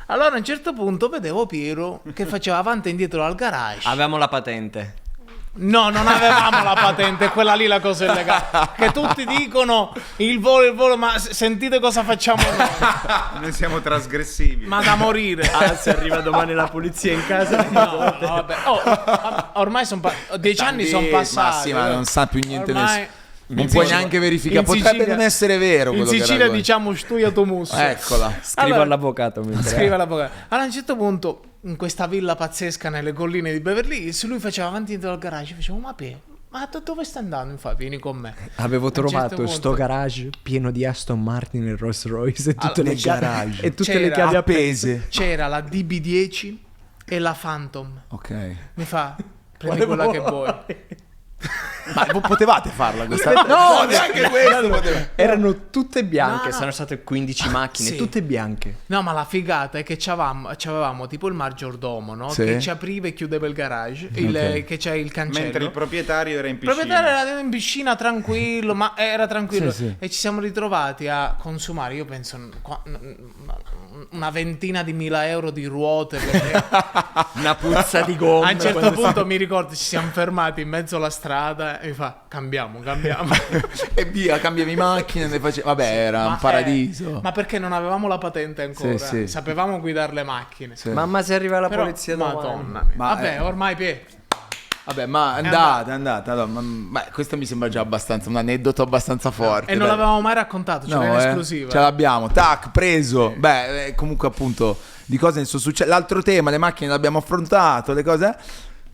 Allora a un certo punto vedevo Piero che faceva avanti e indietro al garage. Avevamo la patente. No, non avevamo la patente, quella lì la cosa illegale. Che tutti dicono il volo, ma sentite cosa facciamo noi. Noi siamo trasgressivi. Ma da morire. Se arriva domani la polizia in casa. No, vabbè. Ormai sono 10 anni sono passati. Ma sì, ma non sa più niente Ormai- nessuno. Non puoi neanche verificare. in Potrebbe Sicilia- non essere vero In quello che Sicilia racconti. diciamo stuia tu musso. Eccola. Scrivo Allora- all'avvocato. mentre- Scrive l'avvocato. Allora a un certo punto, in questa villa pazzesca nelle colline di Beverly Hills, lui faceva avanti e indietro al garage. Facevo, ma dove stai andando? Infatti, vieni con me. Avevo A un certo trovato punto- sto garage pieno di Aston Martin e Rolls Royce e tutte Allora, le chiavi garage. e tutte le C'era chiavi appese. C'era la DB10 e la Phantom. Ok. Mi fa, prendi quella che vuoi. Ma potevate farla questa? No, neanche questo poteva. Erano tutte bianche, No. sono state 15 macchine, Sì. tutte bianche. No, ma la figata è che c'avevamo tipo il maggiordomo, no? Sì. Che ci apriva e chiudeva il garage, Ok. che c'è il cancello. Mentre il proprietario era in Il piscina. proprietario era in piscina tranquillo, ma era tranquillo. Sì, sì. E ci siamo ritrovati a consumare, io penso, una ventina di mila euro di ruote. Perché Una puzza di gomma. a un certo punto mi ricordo ci siamo fermati in mezzo alla strada e mi fa, cambiamo. E via, cambiavi macchine, ne facevi. Vabbè, era un paradiso. Ma perché non avevamo la patente ancora? Sì, sì. Sapevamo guidare le macchine. Sì. Mamma, se arriva la Però, polizia domani. madonna mia. Ma, Vabbè, ormai Vabbè, ma andate. Allora, beh, questo mi sembra già abbastanza un aneddoto abbastanza forte. E non dai. l'avevamo mai raccontato, cioè in esclusiva. Ce l'abbiamo, tac, preso. Beh, comunque appunto di cose ne sono successe. L'altro tema, le macchine l'abbiamo affrontato, le cose.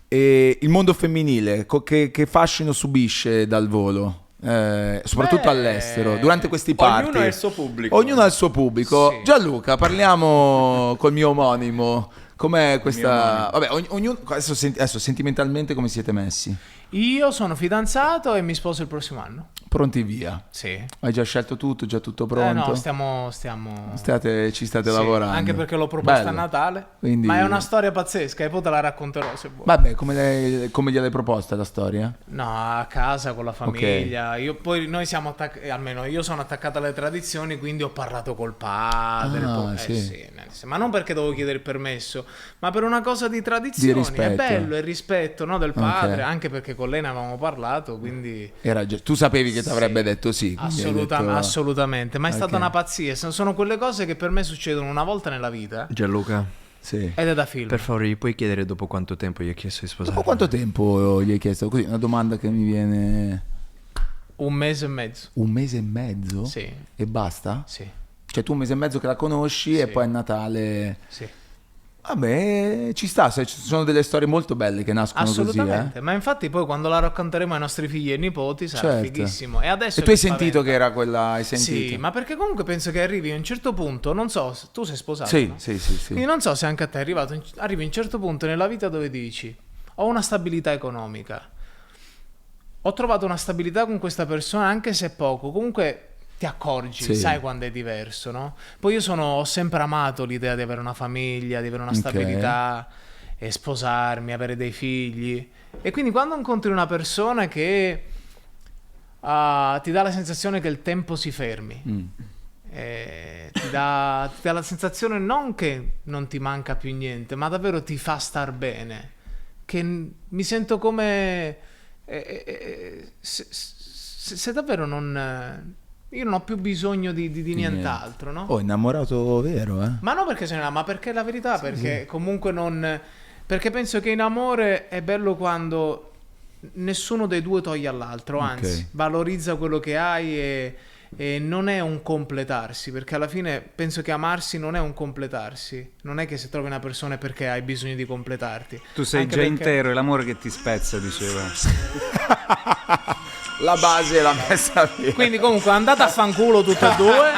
E il mondo femminile, che fascino subisce dal volo? Soprattutto Beh, all'estero, durante questi party. Ognuno ha il suo pubblico. Ognuno ha il suo pubblico. Sì. Gianluca, parliamo col mio omonimo. Com'è questa... Vabbè, ognuno... Adesso sentimentalmente come siete messi? Io sono fidanzato e mi sposo il prossimo anno. Pronti via? Sì. Hai già scelto tutto? Già tutto pronto? No, stiamo... Ci state Sì, lavorando. anche perché l'ho proposta Bello. a Natale. Quindi- Ma è una storia pazzesca e poi te la racconterò se vuoi. Vabbè, come gliel'hai proposta la storia? No, a casa con la famiglia. Noi siamo attaccati, almeno io sono attaccato alle tradizioni, quindi ho parlato col padre. Ah, sì. Ma non perché dovevo chiedere il permesso, ma per una cosa di tradizioni. rispetto. È bello, il rispetto, no, del padre, Ok. anche perché con lei ne avevamo parlato, quindi... Tu sapevi che ti avrebbe Sì. detto sì. quindi hai Assolutamente, ma è stata Ok. una pazzia. Sono quelle cose che per me succedono una volta nella vita Gianluca, Sì. ed è da film. per favore, gli puoi chiedere dopo quanto tempo gli hai chiesto di sposare? Dopo quanto tempo gli hai chiesto? Così, una domanda che mi viene... 1 mese e mezzo. 1 mese e mezzo? Sì, E basta? sì, Cioè tu 1 mese e mezzo che la conosci e Sì. poi a Natale... sì. Vabbè, ci sta, ci sono delle storie molto belle che nascono così, Assolutamente, ma infatti poi quando la racconteremo ai nostri figli e nipoti sarà Certo. fighissimo. E adesso E tu hai che sentito spaventa. che era quella... Hai sentito? Sì, ma perché comunque penso che arrivi a un certo punto, non so, tu sei sposato, Sì, no? sì, sì, sì. Quindi non so se anche a te è arrivato, arrivi a un certo punto nella vita dove dici, ho una stabilità economica, ho trovato una stabilità con questa persona anche se poco, comunque ti accorgi, Sì. sai quando è diverso, no? Poi ho sempre amato l'idea di avere una famiglia, di avere una Ok. stabilità, e sposarmi, avere dei figli. E quindi quando incontri una persona che ti dà la sensazione che il tempo si fermi, ti dà la sensazione non che non ti manca più niente, ma davvero ti fa star bene, che mi sento come se davvero non... Io non ho più bisogno di nient'altro, no? Oh, innamorato vero, eh? Ma non perché sono ma perché è la verità, perché comunque non... Perché penso che in amore è bello quando nessuno dei due toglie all'altro, anzi, valorizza quello che hai e non è un completarsi, perché alla fine penso che amarsi non è un completarsi, non è che se trovi una persona è perché hai bisogno di completarti. Tu sei Anche già perché- intero, è l'amore che ti spezza, diceva. La base l'ha messa via. Quindi comunque andate a fanculo tutte e due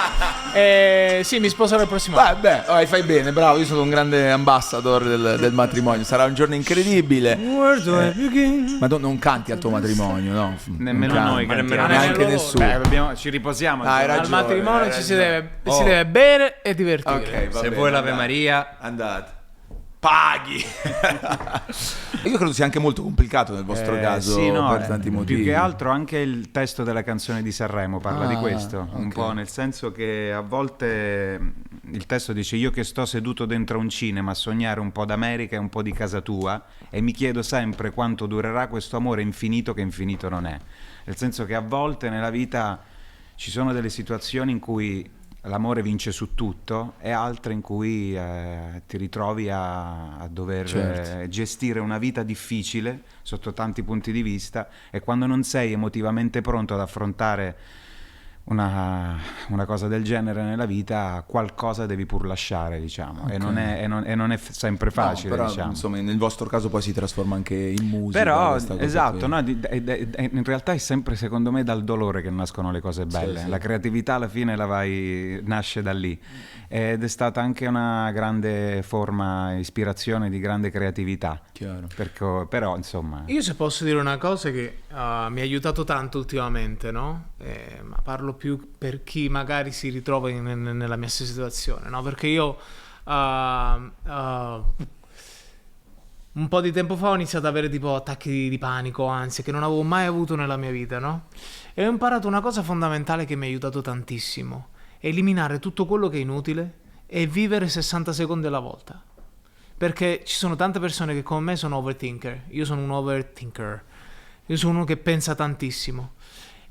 e sì, mi sposerò il prossimo anno. Vabbè, fai bene, bravo, io sono un grande ambassador del matrimonio, sarà un giorno incredibile. Ma non canti al tuo matrimonio, no? Nemmeno Non noi canti. cantiamo. Neanche loro. nessuno. Ci riposiamo. Hai Al ragione, matrimonio hai ci si ragione. deve bere e divertire. Ok, va Se bene, vuoi l'Ave andate. Maria, Andate. Paghi! Io credo sia anche molto complicato nel vostro caso, sì, no, per tanti motivi. più che altro anche il testo della canzone di Sanremo parla di questo, un ok. po', nel senso che a volte il testo dice: io che sto seduto dentro un cinema a sognare un po' d'America e un po' di casa tua, e mi chiedo sempre quanto durerà questo amore infinito che infinito non è. Nel senso che a volte nella vita ci sono delle situazioni in cui l'amore vince su tutto e altre in cui ti ritrovi a dover Certo. gestire una vita difficile sotto tanti punti di vista, e quando non sei emotivamente pronto ad affrontare una cosa del genere nella vita, qualcosa devi pur lasciare, diciamo. Ok. E non è sempre facile, No, però, diciamo. insomma, nel vostro caso poi si trasforma anche in musica. Però, questa cosa esatto, qui. no, in realtà è sempre, secondo me, dal dolore che nascono le cose belle. Sì, sì. La creatività alla fine nasce da lì. Ed è stata anche una grande forma, ispirazione di grande creatività. Chiaro. Però, insomma... Io se posso dire una cosa che mi ha aiutato tanto ultimamente, no? Ma parlo più per chi magari si ritrova nella mia stessa situazione, no? Perché io un po' di tempo fa ho iniziato ad avere tipo attacchi di panico, ansia, che non avevo mai avuto nella mia vita, no? E ho imparato una cosa fondamentale che mi ha aiutato tantissimo: eliminare tutto quello che è inutile e vivere 60 secondi alla volta. Perché ci sono tante persone che come me sono overthinker. Io sono un overthinker. Io sono uno che pensa tantissimo.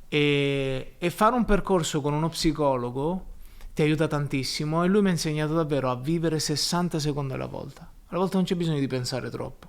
E fare un percorso con uno psicologo ti aiuta tantissimo. E lui mi ha insegnato davvero a vivere 60 secondi alla volta. Alla volta non c'è bisogno di pensare troppo.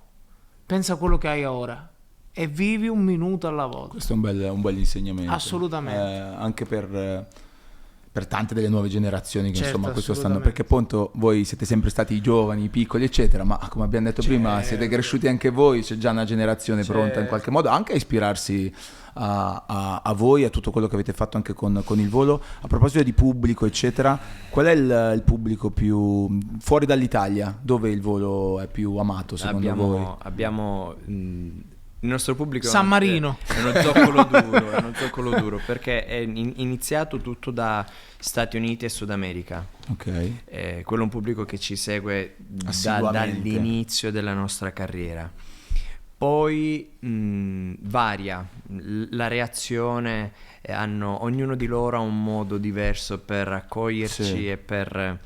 Pensa a quello che hai ora e vivi un minuto alla volta. Questo è un bel insegnamento. Assolutamente. Anche per tante delle nuove generazioni che Certo, insomma questo stanno, assolutamente. perché appunto voi siete sempre stati i giovani, i piccoli eccetera, ma come abbiamo detto prima siete cresciuti anche voi, c'è già una generazione pronta in qualche modo anche a ispirarsi a voi, a tutto quello che avete fatto anche con il volo. A proposito di pubblico eccetera, qual è il pubblico più fuori dall'Italia, dove il volo è più amato secondo voi? Abbiamo il nostro pubblico San Marino. è uno zoccolo duro, è uno zoccolo duro, perché è iniziato tutto da Stati Uniti e Sud America. Ok. Quello è un pubblico che ci segue Assiduamente. dall'inizio della nostra carriera. Poi varia la reazione, ognuno di loro ha un modo diverso per accoglierci Sì. e per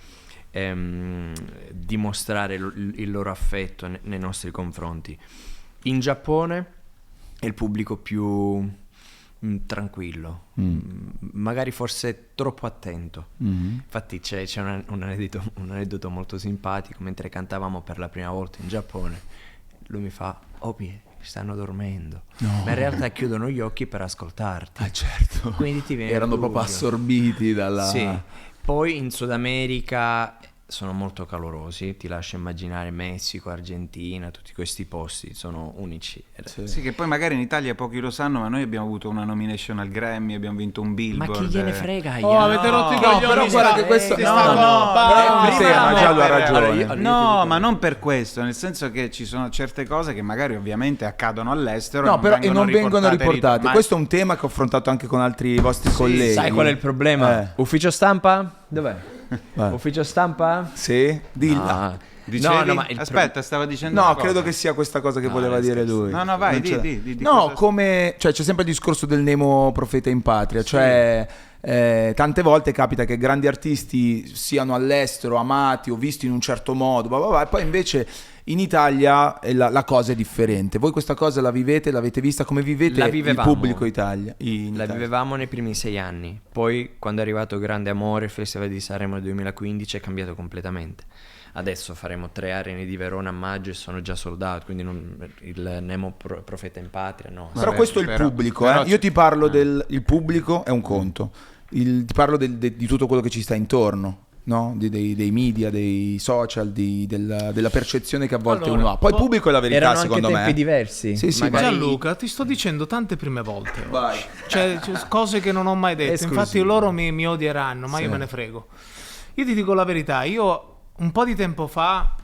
dimostrare il loro affetto nei nostri confronti. In Giappone è il pubblico più tranquillo, magari forse troppo attento. Infatti c'è un aneddoto molto simpatico. Mentre cantavamo per la prima volta in Giappone, lui mi fa: Opi, stanno dormendo. No. Ma in realtà chiudono gli occhi per ascoltarti. Ah certo. Quindi ti viene erano il proprio dubbio. assorbiti dalla... Sì. Poi in Sud America sono molto calorosi, ti lascio immaginare Messico, Argentina, tutti questi posti sono unici. Sì, che poi magari in Italia pochi lo sanno, ma noi abbiamo avuto una nomination al Grammy, abbiamo vinto un Ma Billboard. chi gliene frega? Oh, avete rotto i No, coglioni. però guarda che questo... Sì, no, sta no, roba. però Prima tema, no, Giallo ha per- ragione. Allora, No, ma non per questo, nel senso che ci sono certe cose che magari ovviamente accadono all'estero No, però e non vengono riportate. riportate. Ma- Questo è un tema che ho affrontato anche con altri vostri colleghi. Sai qual è il problema? Ufficio stampa? Dov'è? Vai. Ufficio stampa? Sì? Dilla. Ah. Dicevi? No, ma il Aspetta, stava dicendo No, una cosa. credo che sia questa cosa che No, voleva nel dire senso- lui. No, no, vai, Non c'è- di No, cosa- come... Cioè, c'è sempre il discorso del Nemo profeta in patria. Cioè, tante volte capita che grandi artisti siano all'estero, amati o visti in un certo modo, bla bla bla, e poi invece in Italia la cosa è differente. Voi questa cosa la vivete, l'avete vista? Come vivete La il vivevamo. pubblico in La Italia? vivevamo nei primi 6 anni, poi quando è arrivato Grande Amore, il Festival di Sanremo nel 2015, è cambiato completamente. Adesso faremo 3 arene di Verona a maggio e sono già sold out, quindi il Nemo profeta in patria, no. Però Vabbè, questo è il però- pubblico, però Io ti parlo eh. del il pubblico è un conto. Ti parlo di tutto quello che ci sta intorno, no? Dei media, dei social, della percezione che a volte Allora, uno ha. Poi il pubblico è la verità, Erano secondo anche me. tempi diversi. Sì, sì, magari- Gianluca, ti sto dicendo tante prime volte. Vai. C'è cose che non ho mai detto. Esclusivo. Infatti loro mi odieranno, ma Sì. io me ne frego. Io ti dico la verità, io un po' di tempo fa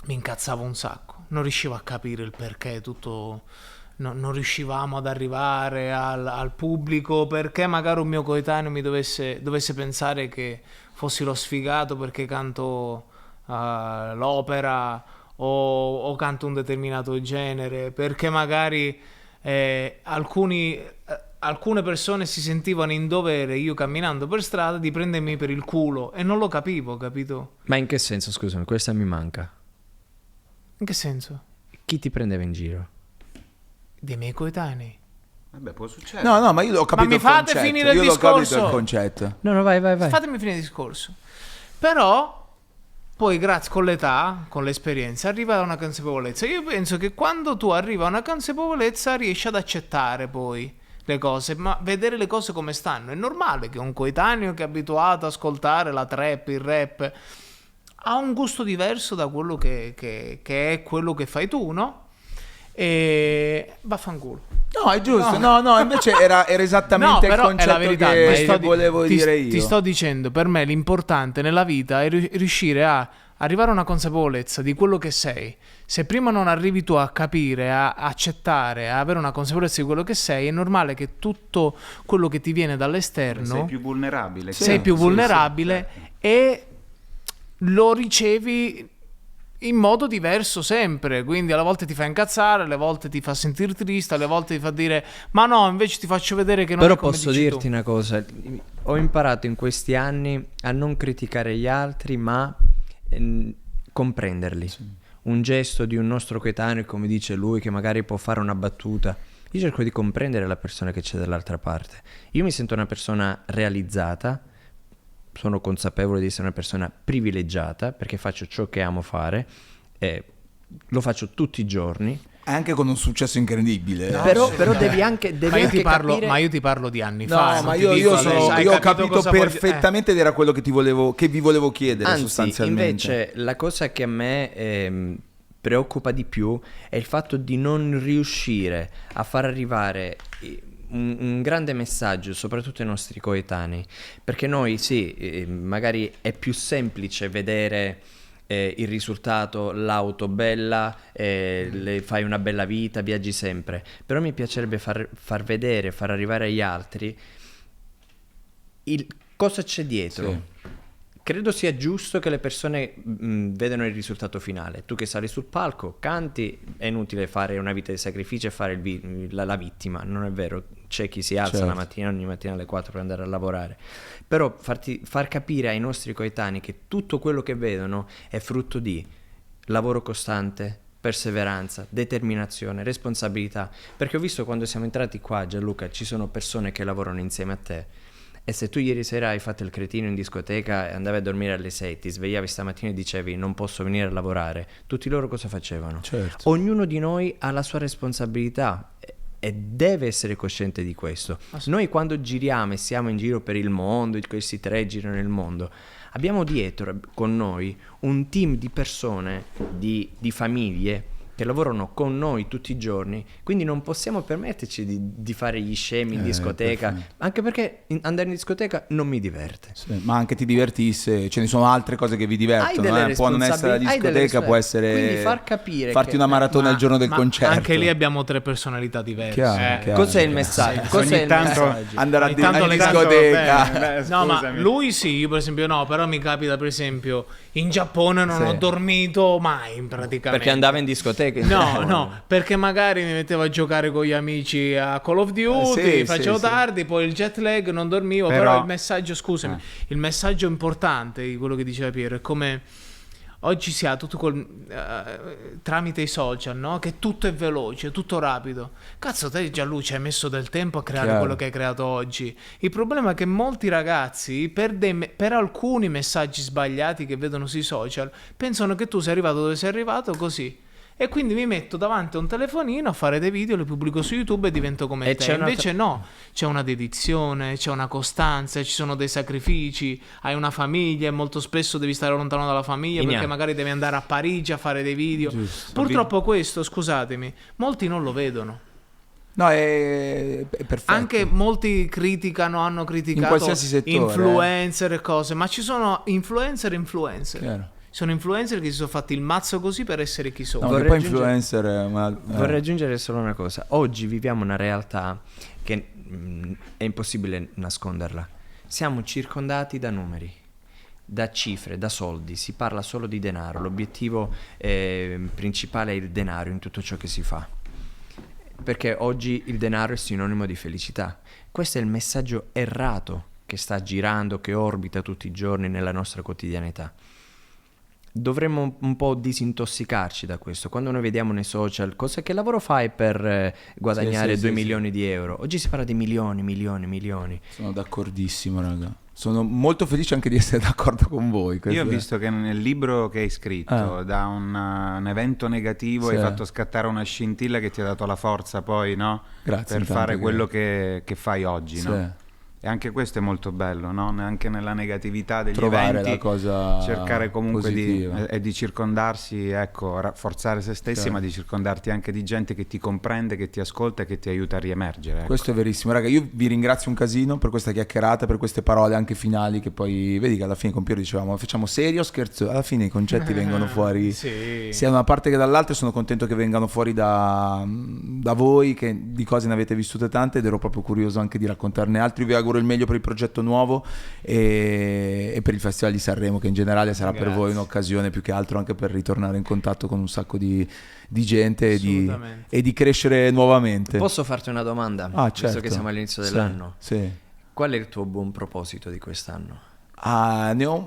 mi incazzavo un sacco. Non riuscivo a capire il perché tutto... non riuscivamo ad arrivare al pubblico, perché magari un mio coetaneo mi dovesse pensare che fossi lo sfigato perché canto l'opera o canto un determinato genere, perché magari alcune persone si sentivano in dovere, io camminando per strada, di prendermi per il culo e non lo capivo, capito? Ma in che senso, scusami, questa mi manca. In che senso? Chi ti prendeva in giro? Dei miei coetanei. Vabbè, può succedere. No, ma io ho capito mi il fate concetto. finire il Io l'ho capito discorso? il concetto. No, vai. Fatemi finire il discorso. Però poi grazie con l'età, con l'esperienza, arriva a una consapevolezza. Io penso che quando tu arrivi a una consapevolezza riesci ad accettare poi le cose, ma vedere le cose come stanno. È normale che un coetaneo che è abituato ad ascoltare la trap, il rap, ha un gusto diverso da quello che è quello che fai tu, no? E vaffanculo. No, è giusto. No, invece era esattamente il però è la concetto verità, che volevo dire io. Ti sto dicendo, per me l'importante nella vita è riuscire a arrivare a una consapevolezza di quello che sei. Se prima non arrivi tu a capire, a accettare, a avere una consapevolezza di quello che sei, è normale che tutto quello che ti viene dall'esterno Sei più vulnerabile. sei più vulnerabile certo. e lo ricevi in modo diverso sempre, quindi alle volte ti fa incazzare, alle volte ti fa sentire triste, alle volte ti fa dire ma no, invece ti faccio vedere che non Però è come posso dici dirti tu. una cosa, ho imparato in questi anni a non criticare gli altri, ma comprenderli. Un gesto di un nostro coetaneo, come dice lui, che magari può fare una battuta, io cerco di comprendere la persona che c'è dall'altra parte. Io mi sento una persona realizzata, sono consapevole di essere una persona privilegiata perché faccio ciò che amo fare e lo faccio tutti i giorni. Anche con un successo incredibile. No, Però devi anche capire... Ma io ti parlo di anni No, fa. ma non ti io dico adesso. Hai ho capito cosa voglio- perfettamente ed era quello che vi volevo chiedere. Anzi, sostanzialmente. invece, la cosa che a me preoccupa di più è il fatto di non riuscire a far arrivare un grande messaggio, soprattutto ai nostri coetanei, perché noi magari è più semplice vedere il risultato, l'auto bella, fai una bella vita, viaggi sempre, però mi piacerebbe far vedere, far arrivare agli altri cosa c'è dietro. Sì. Credo sia giusto che le persone vedano il risultato finale. Tu che sali sul palco, canti, è inutile fare una vita di sacrificio e fare la vittima, non è vero. C'è chi si alza la mattina, ogni mattina alle 4 per andare a lavorare. Però far capire ai nostri coetanei che tutto quello che vedono è frutto di lavoro costante, perseveranza, determinazione, responsabilità. Perché ho visto quando siamo entrati qua, Gianluca, ci sono persone che lavorano insieme a te. E se tu ieri sera hai fatto il cretino in discoteca e andavi a dormire alle 6, ti svegliavi stamattina e dicevi non posso venire a lavorare, tutti loro cosa facevano? Certo. Ognuno di noi ha la sua responsabilità e deve essere cosciente di questo. Noi quando giriamo e siamo in giro per il mondo, questi tre girano nel mondo, abbiamo dietro con noi un team di persone, di famiglie che lavorano con noi tutti i giorni, quindi non possiamo permetterci di fare gli scemi in discoteca, perfetto. anche perché andare in discoteca non mi diverte. Sì, ma anche ti divertisse, ce ne sono altre cose che vi divertono, Hai delle può non essere la hai delle discoteca, può essere quindi far capire farti che- una maratona il giorno del Ma concerto. anche lì abbiamo tre personalità diverse. Chiaro. Cos'è il messaggio? Cos'è Ogni il tanto- messaggio? andare Ogni tanto in le discoteca. bene. No, ma Scusami. lui sì, io per esempio no, però mi capita per esempio in Giappone non Sì. ho dormito mai praticamente. Perché andava in discoteca? No, perché magari mi mettevo a giocare con gli amici a Call of Duty, sì, facevo sì. tardi, poi il jet lag, non dormivo, però, Però- il messaggio, scusami, il messaggio importante di quello che diceva Piero è come oggi si ha tutto tramite i social, no? Che tutto è veloce, tutto rapido. Cazzo, te Gianluca ci hai messo del tempo a creare Chiaro. quello che hai creato oggi. Il problema è che molti ragazzi, per alcuni messaggi sbagliati che vedono sui social, pensano che tu sei arrivato dove sei arrivato così. E quindi mi metto davanti a un telefonino a fare dei video, li pubblico su YouTube e divento come E te. c'è Invece no, c'è una dedizione, c'è una costanza, ci sono dei sacrifici, hai una famiglia e molto spesso devi stare lontano dalla famiglia Ignà. perché magari devi andare a Parigi a fare dei video. Purtroppo questo, scusatemi, molti non lo vedono. No, è perfetto. Anche molti criticano, hanno criticato In qualsiasi settore, influencer e cose, ma ci sono influencer. Chiaro. Sono influencer che si sono fatti il mazzo così per essere chi sono. No, Vorrei che poi aggiungere- influencer Vorrei aggiungere solo una cosa. Oggi viviamo una realtà che è impossibile nasconderla. Siamo circondati da numeri. da cifre, da soldi, si parla solo di denaro, l'obiettivo principale è il denaro in tutto ciò che si fa. Perché oggi il denaro è sinonimo di felicità. Questo è il messaggio errato che sta girando, che orbita tutti i giorni nella nostra quotidianità. Dovremmo un po' disintossicarci da questo. Quando noi vediamo nei social che lavoro fai per guadagnare 2 milioni di euro, oggi si parla di milioni. Sono d'accordissimo, raga. Sono molto felice anche di essere d'accordo con voi. Io ho visto che nel libro che hai scritto, da un evento negativo, hai fatto scattare una scintilla che ti ha dato la forza poi, no? Grazie, per fare intanto, quello che fai oggi, no? E anche questo è molto bello, no? Anche nella negatività degli trovare eventi, la cosa cercare comunque di circondarsi, ecco, rafforzare se stessi, certo. ma di circondarti anche di gente che ti comprende, che ti ascolta e che ti aiuta a riemergere. Ecco. Questo è verissimo, raga. Io vi ringrazio un casino per questa chiacchierata, per queste parole anche finali, che poi vedi che alla fine con Piero dicevamo facciamo serio o scherzo, alla fine i concetti vengono fuori Sì. sia da una parte che dall'altra. Sono contento che vengano fuori da voi, che di cose ne avete vissute tante ed ero proprio curioso anche di raccontarne altri. Vi auguro il meglio per il progetto nuovo e per il Festival di Sanremo, che in generale sarà per voi un'occasione più che altro anche per ritornare in contatto con un sacco di gente e di crescere nuovamente. Posso farti una domanda? Certo. Visto che siamo all'inizio dell'anno. Sì. Qual è il tuo buon proposito di quest'anno?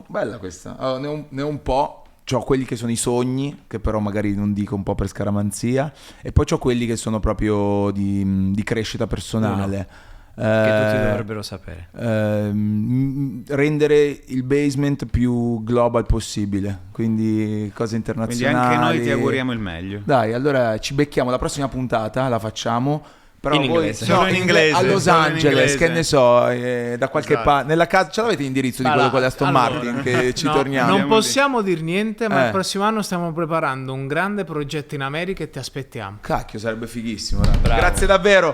Bella questa. Ne ho un po'. C'ho quelli che sono i sogni, che però magari non dico un po' per scaramanzia, e poi c'ho quelli che sono proprio di crescita personale. Che tutti dovrebbero sapere. Rendere il basement più global possibile, quindi cose internazionali. Quindi anche noi ti auguriamo il meglio. Dai, allora ci becchiamo la prossima puntata, la facciamo. Però In voi, inglese. Solo in inglese, a Los solo in Angeles, inglese. che ne so, da qualche parte nella casa. Ce l'avete l'indirizzo di quello con Aston Martin che ci no, torniamo? Non possiamo dire niente, ma il Eh. prossimo anno stiamo preparando un grande progetto in America e ti aspettiamo. Cacchio, sarebbe fighissimo. Raga. Grazie davvero.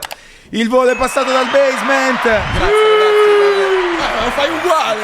Il volo è passato dal basement. Grazie ragazzi. Lo fai uguale.